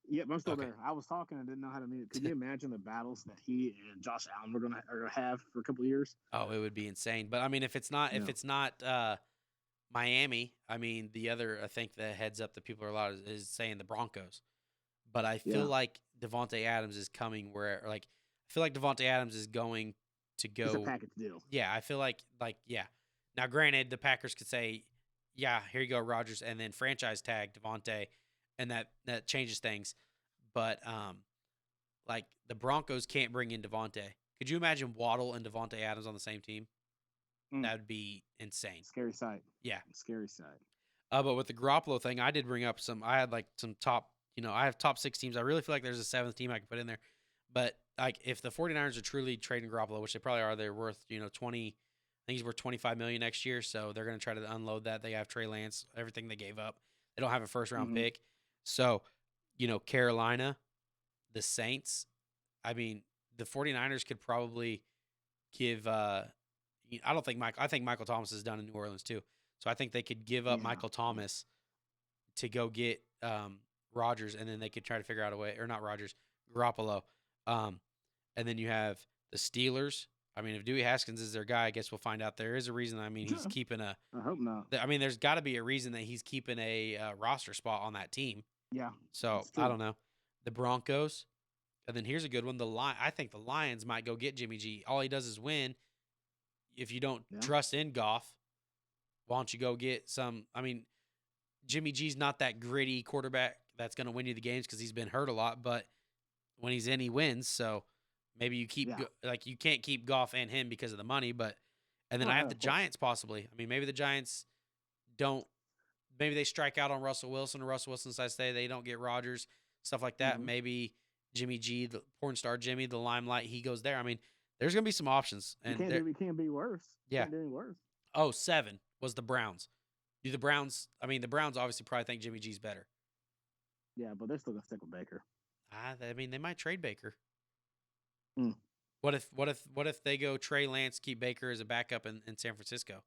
Yep, I'm still Okay. there. I was talking and didn't know how to mute. Could you imagine the battles that he and Josh Allen are gonna have for a couple of years? Oh, it would be insane. But I mean, if it's not Miami, I mean, the other, I think the heads up that people are allowed is saying the Broncos. But I feel like Devontae Adams is coming where, like, I feel like Devontae Adams is going to go. It's a package deal. Yeah, I feel like yeah. Now, granted, the Packers could say, "Yeah, here you go, Rodgers," and then franchise tag Devontae, and that changes things. But like the Broncos can't bring in Devontae. Could you imagine Waddle and Devontae Adams on the same team? That would be insane. Scary sight. Yeah, scary sight. But with the Garoppolo thing, I did bring up some. I had like some top. I have top 6 teams. I really feel like there's a 7th team I could put in there. But like, if the 49ers are truly trading Garoppolo, which they probably are, they're worth 20. I think he's worth $25 million next year, so they're going to try to unload that. They have Trey Lance, everything they gave up. They don't have a first round pick, so Carolina, the Saints. I mean, the 49ers could probably give. I think Michael Thomas is done in New Orleans too, so I think they could give up Michael Thomas to go get Rodgers, and then they could try to figure out a way, or not Rodgers, Garoppolo. And then you have the Steelers. I mean, if Dewey Haskins is their guy, I guess we'll find out. There is a reason. I mean, he's keeping a. I hope not. I mean, there's got to be a reason that he's keeping a roster spot on that team. Yeah. So I don't know. The Broncos, and then here's a good one. I think the Lions might go get Jimmy G. All he does is win. If you don't trust in Goff, why don't you go get some? I mean, Jimmy G's not that gritty quarterback that's going to win you the games because he's been hurt a lot, but when he's in, he wins. So maybe you keep you can't keep Goff and him because of the money, and then I have the Giants possibly. I mean, maybe the Giants don't. Maybe they strike out on Russell Wilson, or Russell Wilson decides to say they don't get Rodgers, stuff like that. Maybe Jimmy G, the porn star Jimmy, the limelight, he goes there. I mean, there's going to be some options. And it can't be worse. Yeah. Can't do any worse. Oh, 7 was the Browns. Do the Browns? I mean, the Browns obviously probably think Jimmy G's better. Yeah, but they're still gonna stick with Baker. I mean, they might trade Baker. Mm. What if they go Trey Lance, keep Baker as a backup in San Francisco?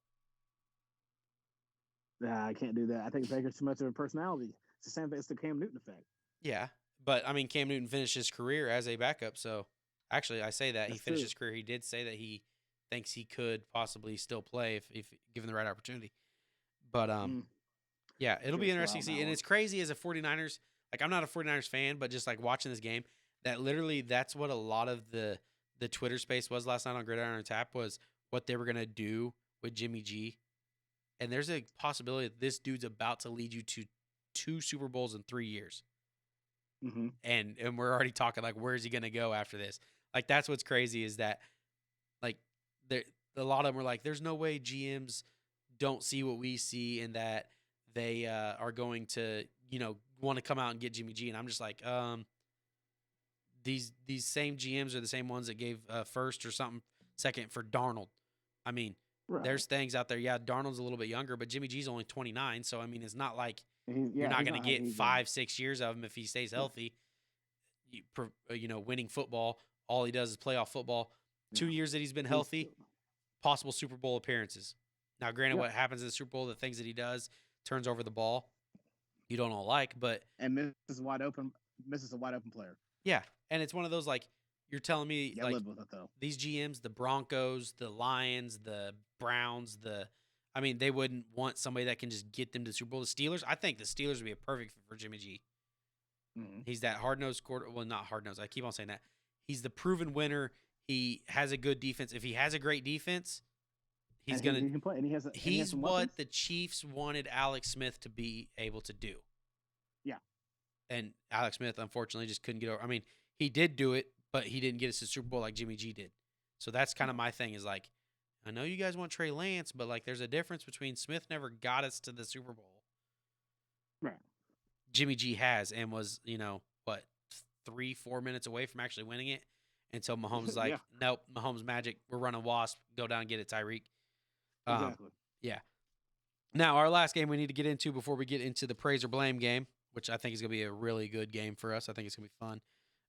Nah, I can't do that. I think Baker's too much of a personality. It's the same thing. It's the Cam Newton effect. Yeah, but I mean, Cam Newton finished his career as a backup. So actually, I say that he finished his career. He did say that he thinks he could possibly still play if given the right opportunity. But yeah, it'll be interesting to see. And it's crazy as a 49ers. Like, I'm not a 49ers fan, but just like watching this game, that's what a lot of the Twitter space was last night on Gridiron and Tap, was what they were gonna do with Jimmy G. And there's a possibility that this dude's about to lead you to 2 Super Bowls in 3 years. And we're already talking like, where's he gonna go after this? Like, that's what's crazy, is that like a lot of them were like, there's no way GMs don't see what we see, and that they are going to want to come out and get Jimmy G. And I'm just like, these same GMs are the same ones that gave first or something second for Darnold. I mean, there's things out there. Yeah, Darnold's a little bit younger, but Jimmy G's only 29. So, I mean, it's not like you're not going to get 5-6 years of him if he stays healthy. Winning football, all he does is playoff football. 2 years that he's been healthy, possible Super Bowl appearances. Now, granted, what happens in the Super Bowl, the things that he does, turns over the ball, you don't all like, but misses a wide open player. Yeah, and it's one of those, like, you're telling me, like, live with it, though. These GMs, the Broncos, the Lions, the Browns, I mean, they wouldn't want somebody that can just get them to the Super Bowl. The Steelers, I think the Steelers would be a perfect fit for Jimmy G. He's that hard-nosed quarter. Well, not hard-nosed. I keep on saying that. He's the proven winner. He has a good defense. If he has a great defense, he can play. And he's what the Chiefs wanted Alex Smith to be able to do. Yeah. And Alex Smith, unfortunately, just couldn't get over. I mean, he did do it, but he didn't get us to the Super Bowl like Jimmy G did. So that's kind of my thing, is like, I know you guys want Trey Lance, but like, there's a difference between Smith never got us to the Super Bowl. Right. Jimmy G has, and was, 3-4 minutes away from actually winning it. until Mahomes is like, Yeah, nope, Mahomes magic. We're running wasp. Go down and get it, Tyreek. Um, exactly. yeah. Now, our last game we need to get into before we get into the praise or blame game, which I think is going to be a really good game for us. I think it's going to be fun.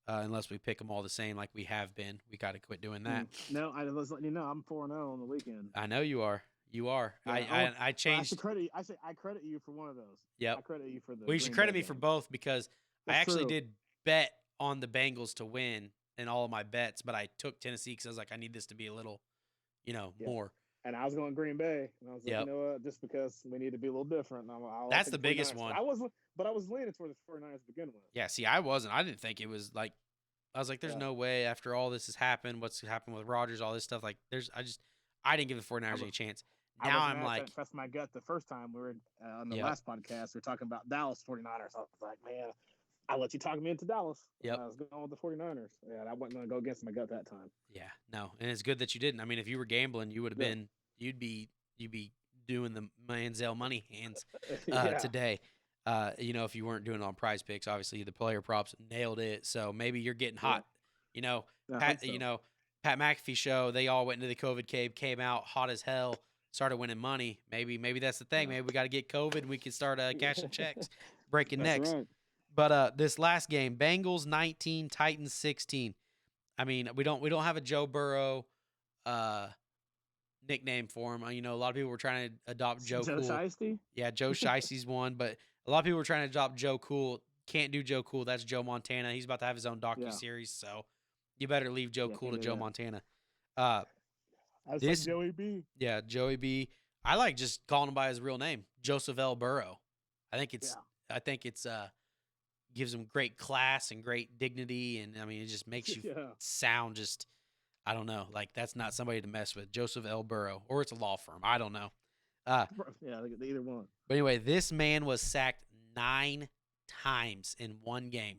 Unless we pick them all the same like we have been. We got to quit doing that. No, I was letting you know I'm 4-0 on the weekend. I know you are. You are. Yeah, I changed. I credit you for one of those. Yep. I credit you for the. Well, you should Green credit Bay me for game. both because I That's actually true. did bet on the Bengals to win in all of my bets, but I took Tennessee because I was like, I need this to be a little, Yeah. more. And I was going Green Bay, and I was like, Yep. you know what? Just because we need to be a little different. That's the biggest one. I was leaning toward the 49ers to begin with. Yeah, see, I wasn't. I didn't think it was like. I was like, there's no way after all this has happened, what's happened with Rodgers, all this stuff. Like, I didn't give the 49ers any chance. Now I'm like, that's my gut. The first time we were on the last podcast, we were talking about Dallas 49ers. I was like, man, I let you talk me into Dallas. Yep. I was going with the 49ers. Yeah, I wasn't going to go against my gut that time. Yeah, no, and it's good that you didn't. I mean, if you were gambling, you would have been, you'd be doing the Manziel money hands today. If you weren't doing it on PrizePicks, obviously the player props nailed it. So maybe you're getting hot. Pat McAfee show, they all went into the COVID cave, came out hot as hell, started winning money. Maybe that's the thing. Maybe we got to get COVID and we can start cashing checks, breaking necks. Right. But this last game, Bengals 19, Titans 16. I mean, we don't have a Joe Burrow nickname for him. A lot of people were trying to adopt Joe Cool. Shiesty? Yeah, Joe Shicey's one, but a lot of people were trying to adopt Joe Cool. Can't do Joe Cool. That's Joe Montana. He's about to have his own docuseries, so you better leave Joe Cool to Joe Montana. I was like Joey B. Yeah, Joey B. I like just calling him by his real name, Joseph L. Burrow. I think it's gives him great class and great dignity, and I mean it just makes you sound just, I don't know, like that's not somebody to mess with. Joseph L. Burrow, or it's a law firm. I don't know. Either one. But anyway, this man was sacked 9 times in one game.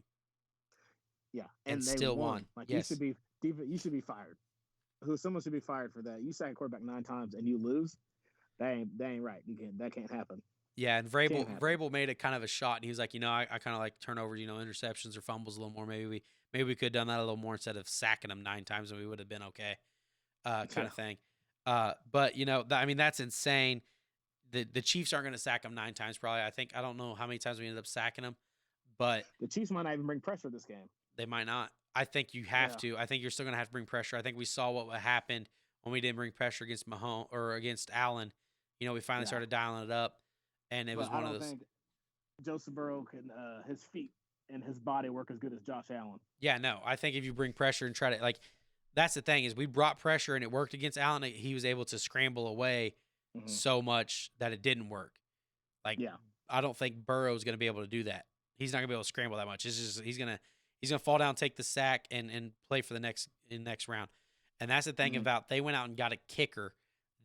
Yeah, and still won. Like yes. you should be fired. Someone should be fired for that. You sack a quarterback 9 times and you lose. That ain't right. That can't happen. Yeah, and Vrabel made it kind of a shot, and he was like, I kind of like turnovers, interceptions or fumbles a little more. Maybe we could have done that a little more instead of sacking them 9 times, and we would have been okay, kind of thing. But that's insane. The Chiefs aren't going to sack him 9 times probably. I don't know how many times we ended up sacking him, but the Chiefs might not even bring pressure this game. They might not. I think you have to. I think you're still going to have to bring pressure. I think we saw what happened when we didn't bring pressure against Mahomes or against Allen. We finally started dialing it up, and it was one of those. I don't think Joseph Burrow can his feet and his body work as good as Josh Allen. Yeah, no. I think if you bring pressure and try to that's the thing is we brought pressure and it worked against Allen. He was able to scramble away so much that it didn't work. I don't think Burrow's going to be able to do that. He's not going to be able to scramble that much. It's just he's gonna fall down, take the sack, and play for the next round. And that's the thing about they went out and got a kicker.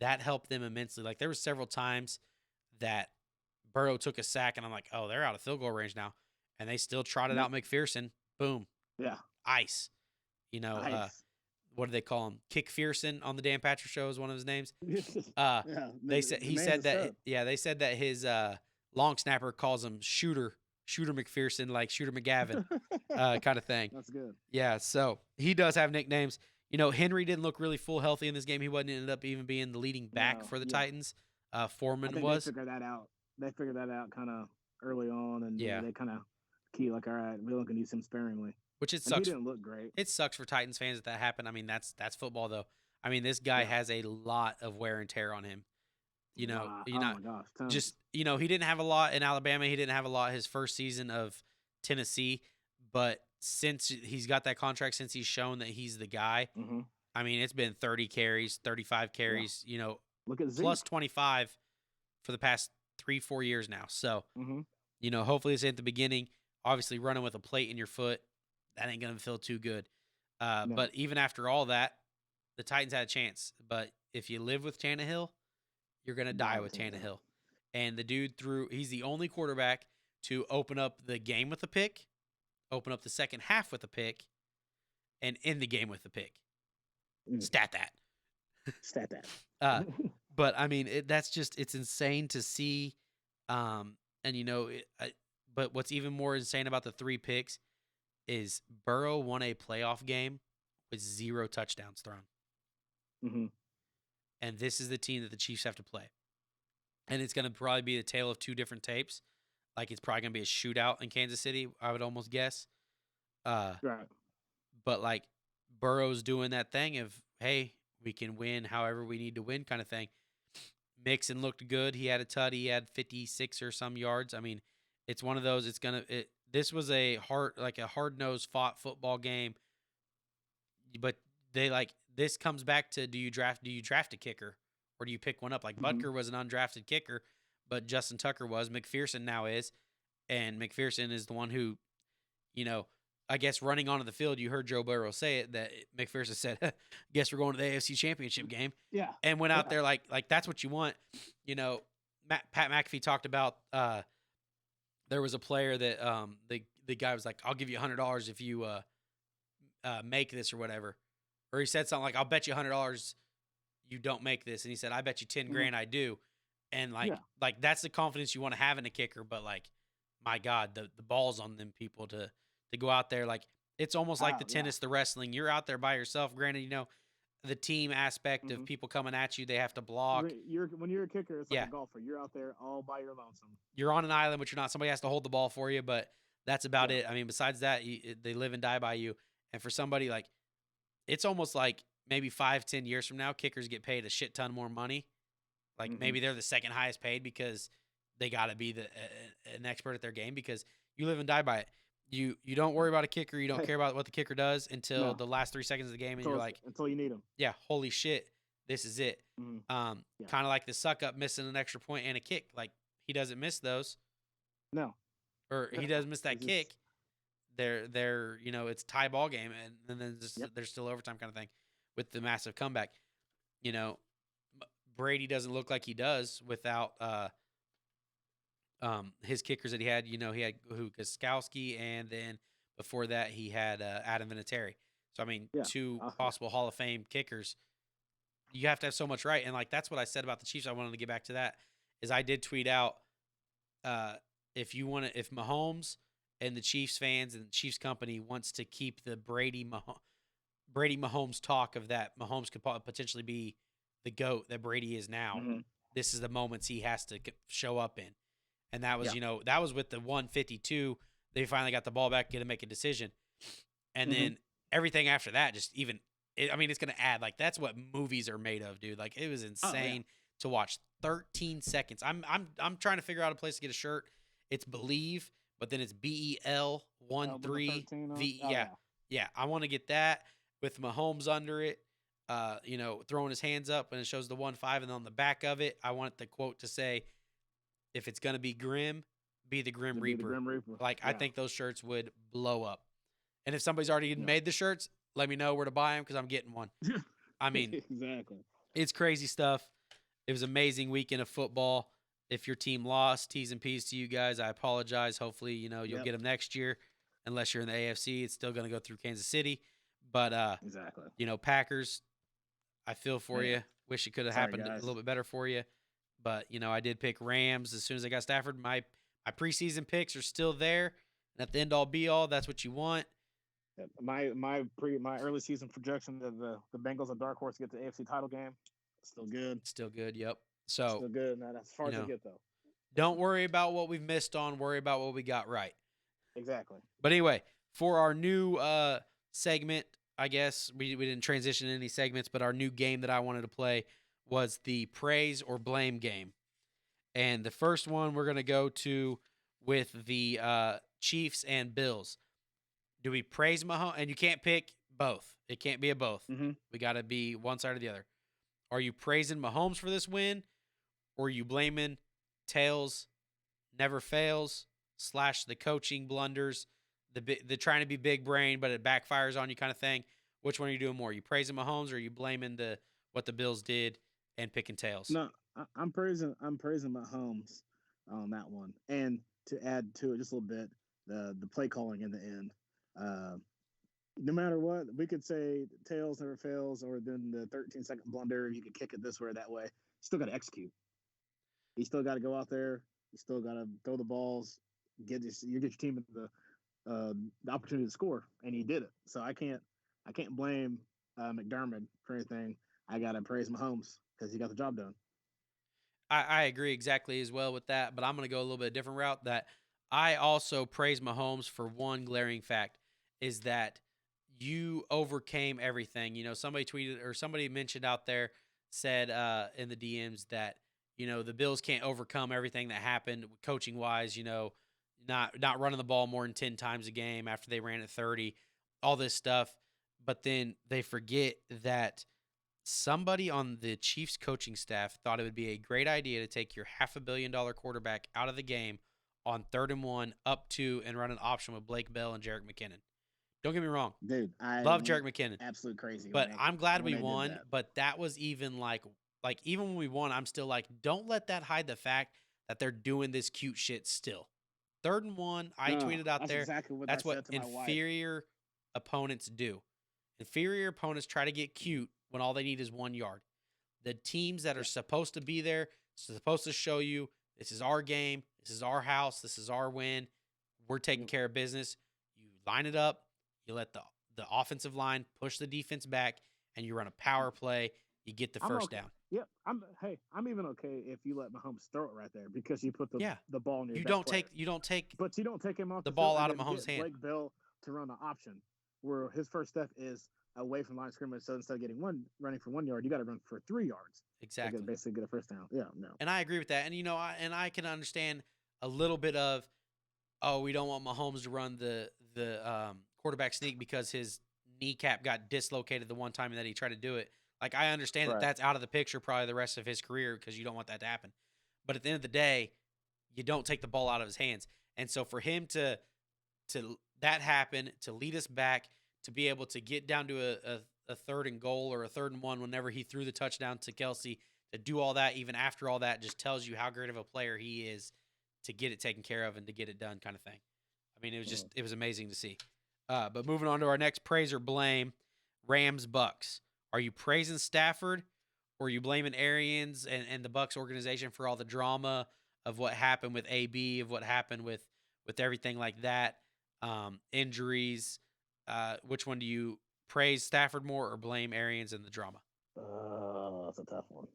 That helped them immensely. Like there were several times that Burrow took a sack, and I'm like, oh, they're out of field goal range now. And they still trotted out McPherson. Boom. Yeah. Ice. What do they call him? Kick Fearson on the Dan Patrick Show is one of his names. They said that his long snapper calls him Shooter McPherson, like Shooter McGavin, kind of thing. That's good. Yeah, so he does have nicknames. Henry didn't look really full healthy in this game. He ended up even being the leading back for the Titans. Foreman was. They figured that out kind of early on, and they kind of key like, all right, we're going to use him sparingly. Which it sucks. He didn't look great. It sucks for Titans fans that happened. I mean, that's football though. I mean, this guy has a lot of wear and tear on him. He didn't have a lot in Alabama. He didn't have a lot his first season of Tennessee, but since he's got that contract, since he's shown that he's the guy, I mean, it's been 30 carries, 35 carries, look at Zeke. Plus 25 for the past 3-4 years now. So, hopefully it's at the beginning. Obviously, running with a plate in your foot, that ain't going to feel too good. No. But even after all that, the Titans had a chance. But if you live with Tannehill, you're going to die with Tannehill. And the dude he's the only quarterback to open up the game with a pick, open up the second half with a pick, and end the game with a pick. Stat that. But I mean, it's insane to see. But what's even more insane about the 3 picks is Burrow won a playoff game with 0 touchdowns thrown. Mm-hmm. And this is the team that the Chiefs have to play. And it's going to probably be the tale of 2 different tapes. Like, it's probably going to be a shootout in Kansas City, I would almost guess. Right. But, like, Burrow's doing that thing of, hey, we can win however we need to win kind of thing. Mixon looked good. He had a tutty. He had 56 or some yards. I mean, it's one of those. This was a hard-nosed fought football game. But this comes back to, do you draft a kicker or do you pick one up? Like, Butker was an undrafted kicker, but Justin Tucker was. McPherson now is, and McPherson is the one who, I guess running onto the field, you heard Joe Burrow say it, that McPherson said, guess we're going to the AFC Championship game. Yeah. And went out there like that's what you want. Pat McAfee talked about there was a player that the guy was like, I'll give you $100 if you make this or whatever. Or he said something like, I'll bet you $100 you don't make this. And he said, I bet you 10 grand I do. And like that's the confidence you want to have in a kicker. But like, my God, the ball's on them people to go out there. Like, it's almost like the tennis, the wrestling. You're out there by yourself. Granted, the team aspect of people coming at you, they have to block. When you're a kicker, it's like a golfer. You're out there all by your lonesome. You're on an island, but you're not. Somebody has to hold the ball for you, but that's about it. I mean, besides that, they live and die by you. And for somebody like, it's almost like maybe 5-10 years from now, kickers get paid a shit ton more money. Like maybe they're the second highest paid because they got to be an expert at their game, because you live and die by it. You don't worry about a kicker. You don't care about what the kicker does until the last 3 seconds of the game, and you're like, until you need him. Yeah, holy shit, this is it. Kind of like the suck up missing an extra point and a kick. Like, he doesn't miss those. No. Or he doesn't miss that kick. They're it's tie ball game, and then there's still overtime kind of thing with the massive comeback. Brady doesn't look like he does without his kickers that he had. He had Gostkowski, and then before that he had Adam Vinatieri. So I mean, 2 possible Hall of Fame kickers. You have to have so much right, and like that's what I said about the Chiefs. I wanted to get back to that. Is I did tweet out if Mahomes and the Chiefs fans and the Chiefs company wants to keep the Brady Mahomes talk of that Mahomes could potentially be the GOAT that Brady is now. This is the moments he has to show up in. And that was, that was with the 152. They finally got the ball back, get to make a decision. And then everything after that, it's going to add, like, that's what movies are made of, dude. Like, it was insane to watch 13 seconds. I'm trying to figure out a place to get a shirt. It's Believe, but then it's BEL13V. Yeah. I want to get that with Mahomes under it, throwing his hands up, and it shows the 1-5, and then on the back of it, I want the quote to say, if it's going to be grim, be the Grim Reaper. Like, I think those shirts would blow up. And if somebody's already made the shirts, let me know where to buy them, because I'm getting one. I mean, exactly. It's crazy stuff. It was an amazing weekend of football. If your team lost, T's and P's to you guys. I apologize. Hopefully, you'll get them next year. Unless you're in the AFC, it's still going to go through Kansas City. But, exactly. Packers, I feel for you. Wish it could have happened a little bit better for you. But, I did pick Rams as soon as I got Stafford. My preseason picks are still there. And at the end all be all, that's what you want. My early season projection of the Bengals and dark horse to get the AFC title game, still good. Still good, yep. So still good. Now that's as far as I get, though. Don't worry about what we've missed on. Worry about what we got right. Exactly. But anyway, for our new segment, I guess we didn't transition any segments, but our new game that I wanted to play was the praise or blame game. And the first one we're going to go to with the Chiefs and Bills. Do we praise Mahomes? And you can't pick both. It can't be a both. We got to be one side or the other. Are you praising Mahomes for this win, or are you blaming Tails, never fails, / the coaching blunders, the trying to be big brain, but it backfires on you kind of thing? Which one are you doing more? Are you praising Mahomes, or are you blaming what the Bills did and picking Tails? No, I'm praising Mahomes on that one. And to add to it just a little bit, the play calling in the end. No matter what, we could say Tails never fails, or then the 13-second blunder, you could kick it this way or that way. Still got to execute. You still got to go out there. You still got to throw the balls, get your team the opportunity to score, and he did it. So I can't I can't blame McDermott for anything. I gotta praise Mahomes because he got the job done. I agree exactly as well with that, but I'm going to go a little bit different route. That I also praise Mahomes for one glaring fact is that you overcame everything. Somebody tweeted or somebody mentioned out there said in the DMs that the Bills can't overcome everything that happened coaching wise. Not running the ball more than 10 times a game after they ran it 30, all this stuff. But then they forget that somebody on the Chiefs coaching staff thought it would be a great idea to take your $500 million quarterback out of the game on 3rd and 1, up 2, and run an option with Blake Bell and Jerick McKinnon. Don't get me wrong. Dude, I Love went Jerick McKinnon. absolutely crazy But I'm glad when we they did won. that. But that was even like even when we won, I'm still like, don't let that hide the fact that they're doing this cute shit still. 3rd and 1, I No, tweeted out that's there. exactly what I That's what said to my wife. inferior opponents do. Inferior opponents try to get cute when all they need is 1 yard. The teams that are supposed to be there, supposed to show you this is our game, this is our house, this is our win. We're taking care of business. You line it up, you let the offensive line push the defense back, and you run a power play. You get the first down. Yeah, I'm even okay if you let Mahomes throw it right there because you put the ball in your You best don't player. but you don't take him off the the ball field out and of then Mahomes' get hand. Blake Bell to run the option where his first step is away from line of scrimmage. So instead of running for 1 yard, you got to run for 3 yards. Exactly. To basically get a first down. Yeah, no. And I agree with that. And I can understand a little bit of, we don't want Mahomes to run the quarterback sneak because his kneecap got dislocated the one time that he tried to do it. Like, I understand that that's out of the picture probably the rest of his career because you don't want that to happen. But at the end of the day, you don't take the ball out of his hands. And so for him to that happen, to lead us back, to be able to get down to a 3rd and goal or a 3rd and 1 whenever he threw the touchdown to Kelsey, to do all that, even after all that, just tells you how great of a player he is to get it taken care of and to get it done kind of thing. I mean, it was amazing to see. But moving on to our next praise or blame, Rams Bucks. Are you praising Stafford or are you blaming Arians and the Bucks organization for all the drama of what happened with AB, of what happened with everything like that, injuries? Which one do you praise Stafford more or blame Arians and the drama? That's a tough one.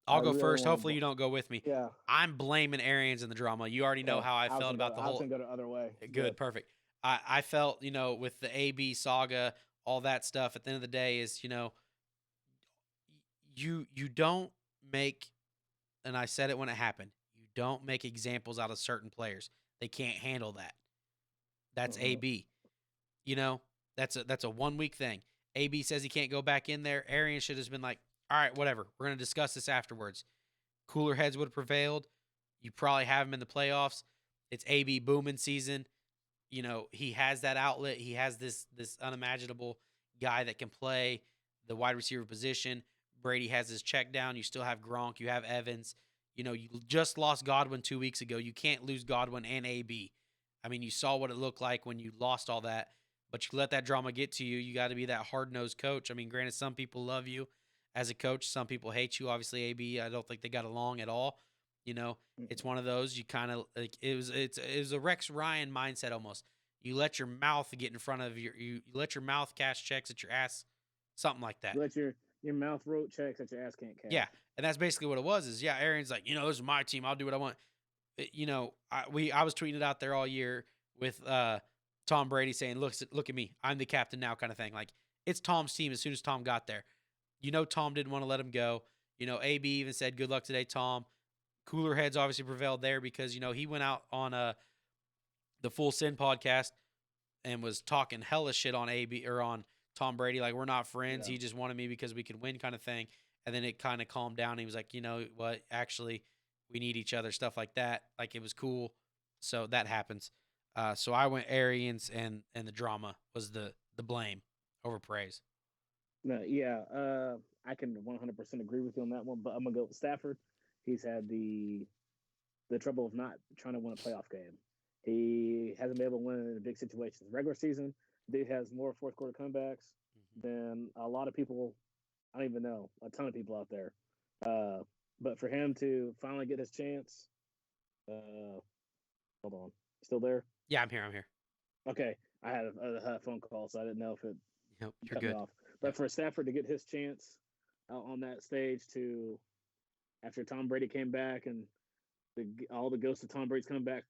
I'll go first. Hopefully you don't go with me. Yeah. I'm blaming Arians and the drama. You already know how I felt about the whole. I was going to go the other way. Good, perfect. I felt, with the AB saga, all that stuff, at the end of the day is, you don't make, and I said it when it happened, you don't make examples out of certain players. They can't handle that. That's AB. That's a 1 week thing. AB says he can't go back in there. Arians should have just been like, all right, whatever. We're going to discuss this afterwards. Cooler heads would have prevailed. You probably have him in the playoffs. It's AB booming season. He has that outlet. He has this unimaginable guy that can play the wide receiver position. Brady has his check down. You still have Gronk. You have Evans. You just lost Godwin 2 weeks ago. You can't lose Godwin and AB. I mean, you saw what it looked like when you lost all that, but you let that drama get to you. You got to be that hard-nosed coach. I mean, granted, some people love you as a coach. Some people hate you. Obviously, AB, I don't think they got along at all. It's one of those you kind of like. It was a Rex Ryan mindset almost. You let your mouth get in front of you let your mouth cash checks at your ass, something like that. You let your mouth wrote checks that your ass can't cash. Yeah, and that's basically what it was. Is Aaron's like, this is my team. I'll do what I want. I was tweeting it out there all year with Tom Brady saying, look at me, I'm the captain now, kind of thing. Like, it's Tom's team. As soon as Tom got there, Tom didn't want to let him go. AB even said, good luck today, Tom. Cooler heads obviously prevailed there because, he went out on the Full Send podcast and was talking hella shit on AB or on Tom Brady. Like, we're not friends. Yeah. He just wanted me because we could win, kind of thing. And then it kind of calmed down. He was like, you know what? Actually, we need each other, stuff like that. Like, it was cool. So that happens. So I went Arians, and the drama was the blame over praise. No, yeah, I can 100% agree with you on that one, but I'm gonna go with Stafford. He's had the trouble of not trying to win a playoff game. He hasn't been able to win in big situations. Regular season, he has more fourth quarter comebacks than a lot of people. I don't even know, a ton of people out there. But for him to finally get his chance, hold on, still there? Yeah, I'm here. Okay, I had a phone call, so I didn't know if it Yep, you're cut me good. off. But Yep. for Stafford to get his chance on that stage to after Tom Brady came back and all the ghosts of Tom Brady's come back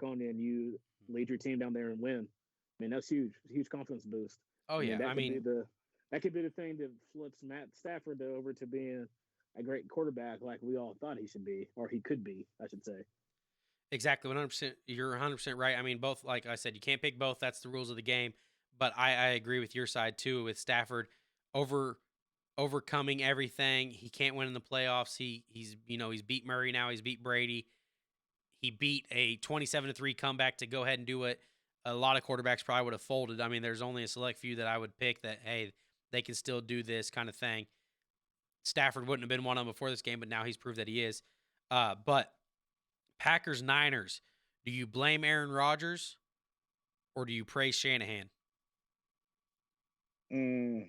on you, and you lead your team down there and win. I mean, that's huge, huge confidence boost. Oh I mean, yeah. I mean, that could be the thing that flips Matt Stafford over to being a great quarterback like we all thought he should be, or he could be, I should say. exactly 100%. You're 100% right. I mean, both, like I said, you can't pick both. That's the rules of the game. But I agree with your side too with Stafford over overcoming everything. He can't win in the playoffs. He's beat Murray now. He's beat Brady. He beat a 27-3 comeback to go ahead and do it. A lot of quarterbacks probably would have folded. I mean, there's only a select few that I would pick that, hey, they can still do this kind of thing. Stafford wouldn't have been one of them before this game, but now he's proved that he is. But Packers Niners, do you blame Aaron Rodgers or do you praise Shanahan? Mm,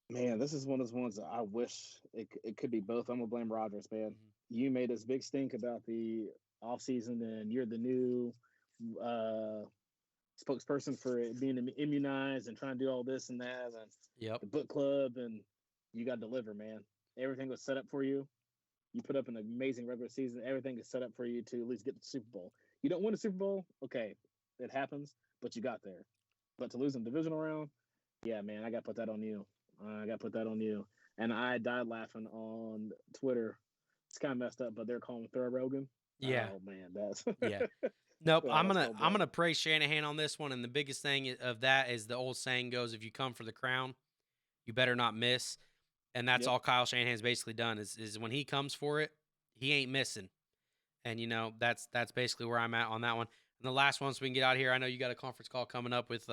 man, this is one of those ones that I wish it could be both. I'm gonna blame Rodgers, man. Mhm. You made this big stink about the offseason, and you're the new uh, spokesperson for it being immunized and trying to do all this and that, and Yep. the book club, and you got to deliver, man. Everything was set up for you. You put up an amazing regular season. Everything is set up for you to at least get the Super Bowl. You don't win the Super Bowl, okay, it happens, but you got there. But to lose in the divisional round, yeah, man, I got to put that on you. I got to put that on you. And I died laughing on Twitter. It's kind of messed up, but they're calling him Thurl Rogan. Yeah. Oh man, that's Yeah. Nope. oh, I'm that's gonna cold I'm blooded. gonna praise Shanahan on this one, and the biggest thing of that is the old saying goes: if you come for the crown, you better not miss. And that's Yep. all Kyle Shanahan's basically done is when he comes for it, he ain't missing. And that's basically where I'm at on that one. And the last one, so we can get out of here. I know you got a conference call coming up with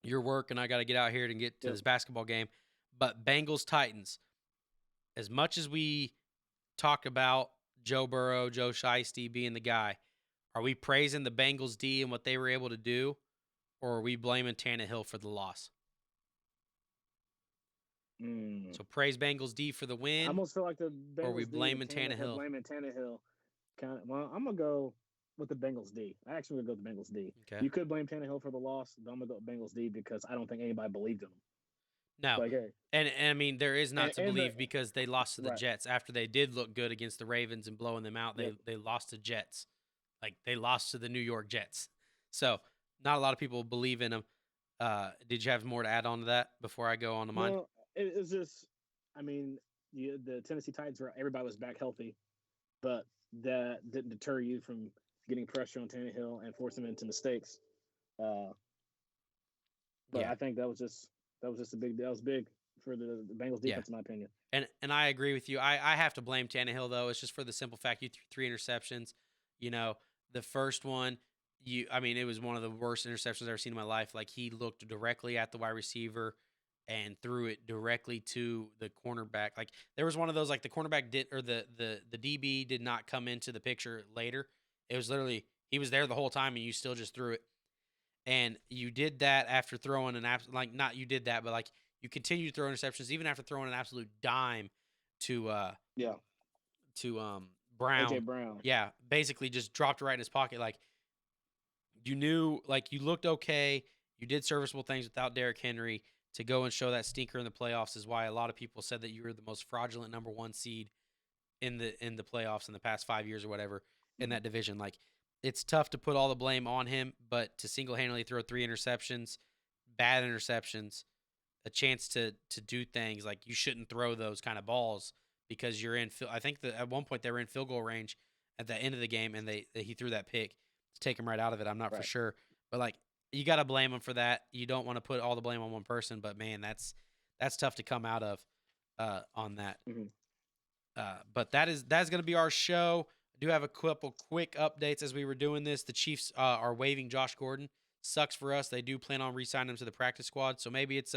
your work, and I got to get out here to get to Yep. this basketball game. But Bengals Titans, as much as we talk about Joe Burrow, Joe Shiesty being the guy, are we praising the Bengals D and what they were able to do, or are we blaming Tannehill for the loss? Mm. So praise Bengals D for the I win, almost feel like the or are we Bengals D with blaming Tannehill? blaming Tannehill. Kind of. Well, I'm gonna go with the Bengals D. I actually would go with the Bengals D. Okay. You could blame Tannehill for the loss, but I'm gonna go with Bengals D because I don't think anybody believed in him. No. Like, hey, And I mean, there is not to and the believe because they lost to the right, Jets after they did look good against the Ravens and blowing them out. yep. They lost to Jets, like they lost to the New York Jets. So not a lot of people believe in them. Did you have more to add on to that before I go on to mine? No, it's just, I mean, the Tennessee Titans were everybody was back healthy, but that didn't deter you from getting pressure on Tannehill and forcing him into mistakes. Uh, but Yeah. I think that was just a big that was big for the Bengals Yeah. defense, in my opinion. And I agree with you. I have to blame Tannehill though. It's just for the simple fact you threw three interceptions. You know, the first one, I mean, it was one of the worst interceptions I've ever seen in my life. Like he looked directly at the wide receiver and threw it directly to the cornerback. Like there was one of those like the cornerback did or the DB did not come into the picture later. It was literally he was there the whole time and you still just threw it. And you did that after throwing like not you did that, but like you continue to throw interceptions even after throwing an absolute dime to Yeah, AJ Brown. Brown. Yeah, basically just dropped it right in his pocket. Like you knew, like you looked okay. You did serviceable things without Derrick Henry to go and show that stinker in the playoffs. Is why a lot of people said that you were the most fraudulent number one seed in the playoffs in the past 5 years or whatever in Mhm. that division. Like it's tough to put all the blame on him, but to single handedly throw three interceptions, bad interceptions, a chance to do things like you shouldn't throw those kind of balls because you're in. I think that at one point they were in field goal range at the end of the game, and he threw that pick to take him right out of it. I'm not for Right. sure, but like you got to blame him for that. You don't want to put all the blame on one person, but man, that's tough to come out of on that. Hmm. But that's going to be our show. I do have a couple quick updates as we were doing this. The Chiefs are waiving Josh Gordon. Sucks for us. They do plan on re-signing him to the practice squad, so maybe it's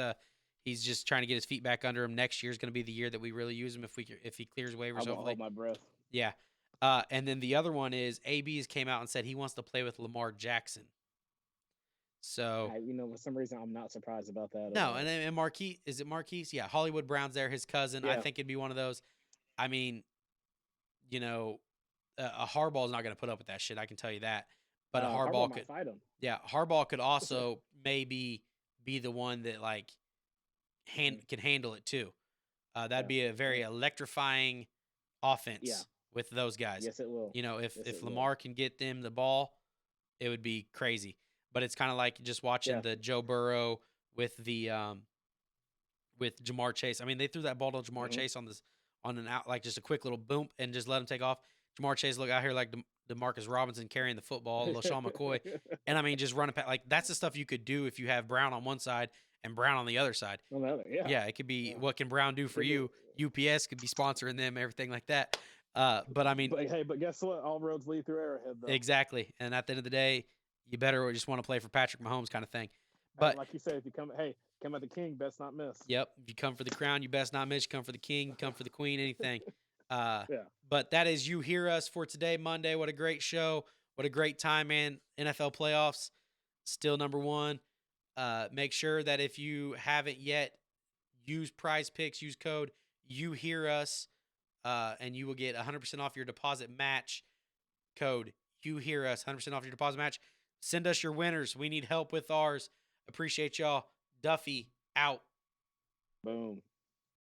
he's just trying to get his feet back under him. Next year is going to be the year that we really use him if he clears I waivers. won't Hopefully, hold my breath. yeah. And then the other one is AB's came out and said he wants to play with Lamar Jackson. So For some reason, I'm not surprised about that at no, all. and Marquise is it Marquise? Yeah, Hollywood Brown's there, his cousin. I Yeah. think it'd be one of those. I mean, you know, a Harbaugh's not going to put up with that shit. I can tell you that. but Harbaugh might fight him. yeah, Harbaugh could also maybe be the one that like can handle it too. That'd be a very electrifying Yeah. offense with those guys. Yes, it will. You know, Yes, if it will. Lamar can get them the ball, it would be crazy. But it's kind of like just watching the Joe Burrow with the with Jamar Chase. I mean, they threw that ball to Jamar Chase on an out, like just a quick little boom and just let him take off. Jamar Chase look out here like DeMarcus Robinson carrying the football, LaShawn McCoy, and I mean just running past. Like that's the stuff you could do if you have Brown on one side and Brown on the other side. Yeah, it could be what can Brown do for you? UPS could be sponsoring them, everything like that. But I mean, but guess what? All roads lead through Arrowhead, though. Exactly. And at the end of the day, you better just want to play for Patrick Mahomes, kind of thing. But like you say, if you come at the king, best not miss. Yep. If you come for the crown, you best not miss. You come for the king, you come for the queen, anything. But that is You Hear Us for today, Monday. What a great show. What a great time, man. NFL playoffs, still number one. Make sure that if you haven't yet, use PrizePicks, use code You Hear Us, and you will get 100% off your deposit match. Code You Hear Us, 100% off your deposit match. Send us your winners. We need help with ours. Appreciate y'all. Duffy out. Boom.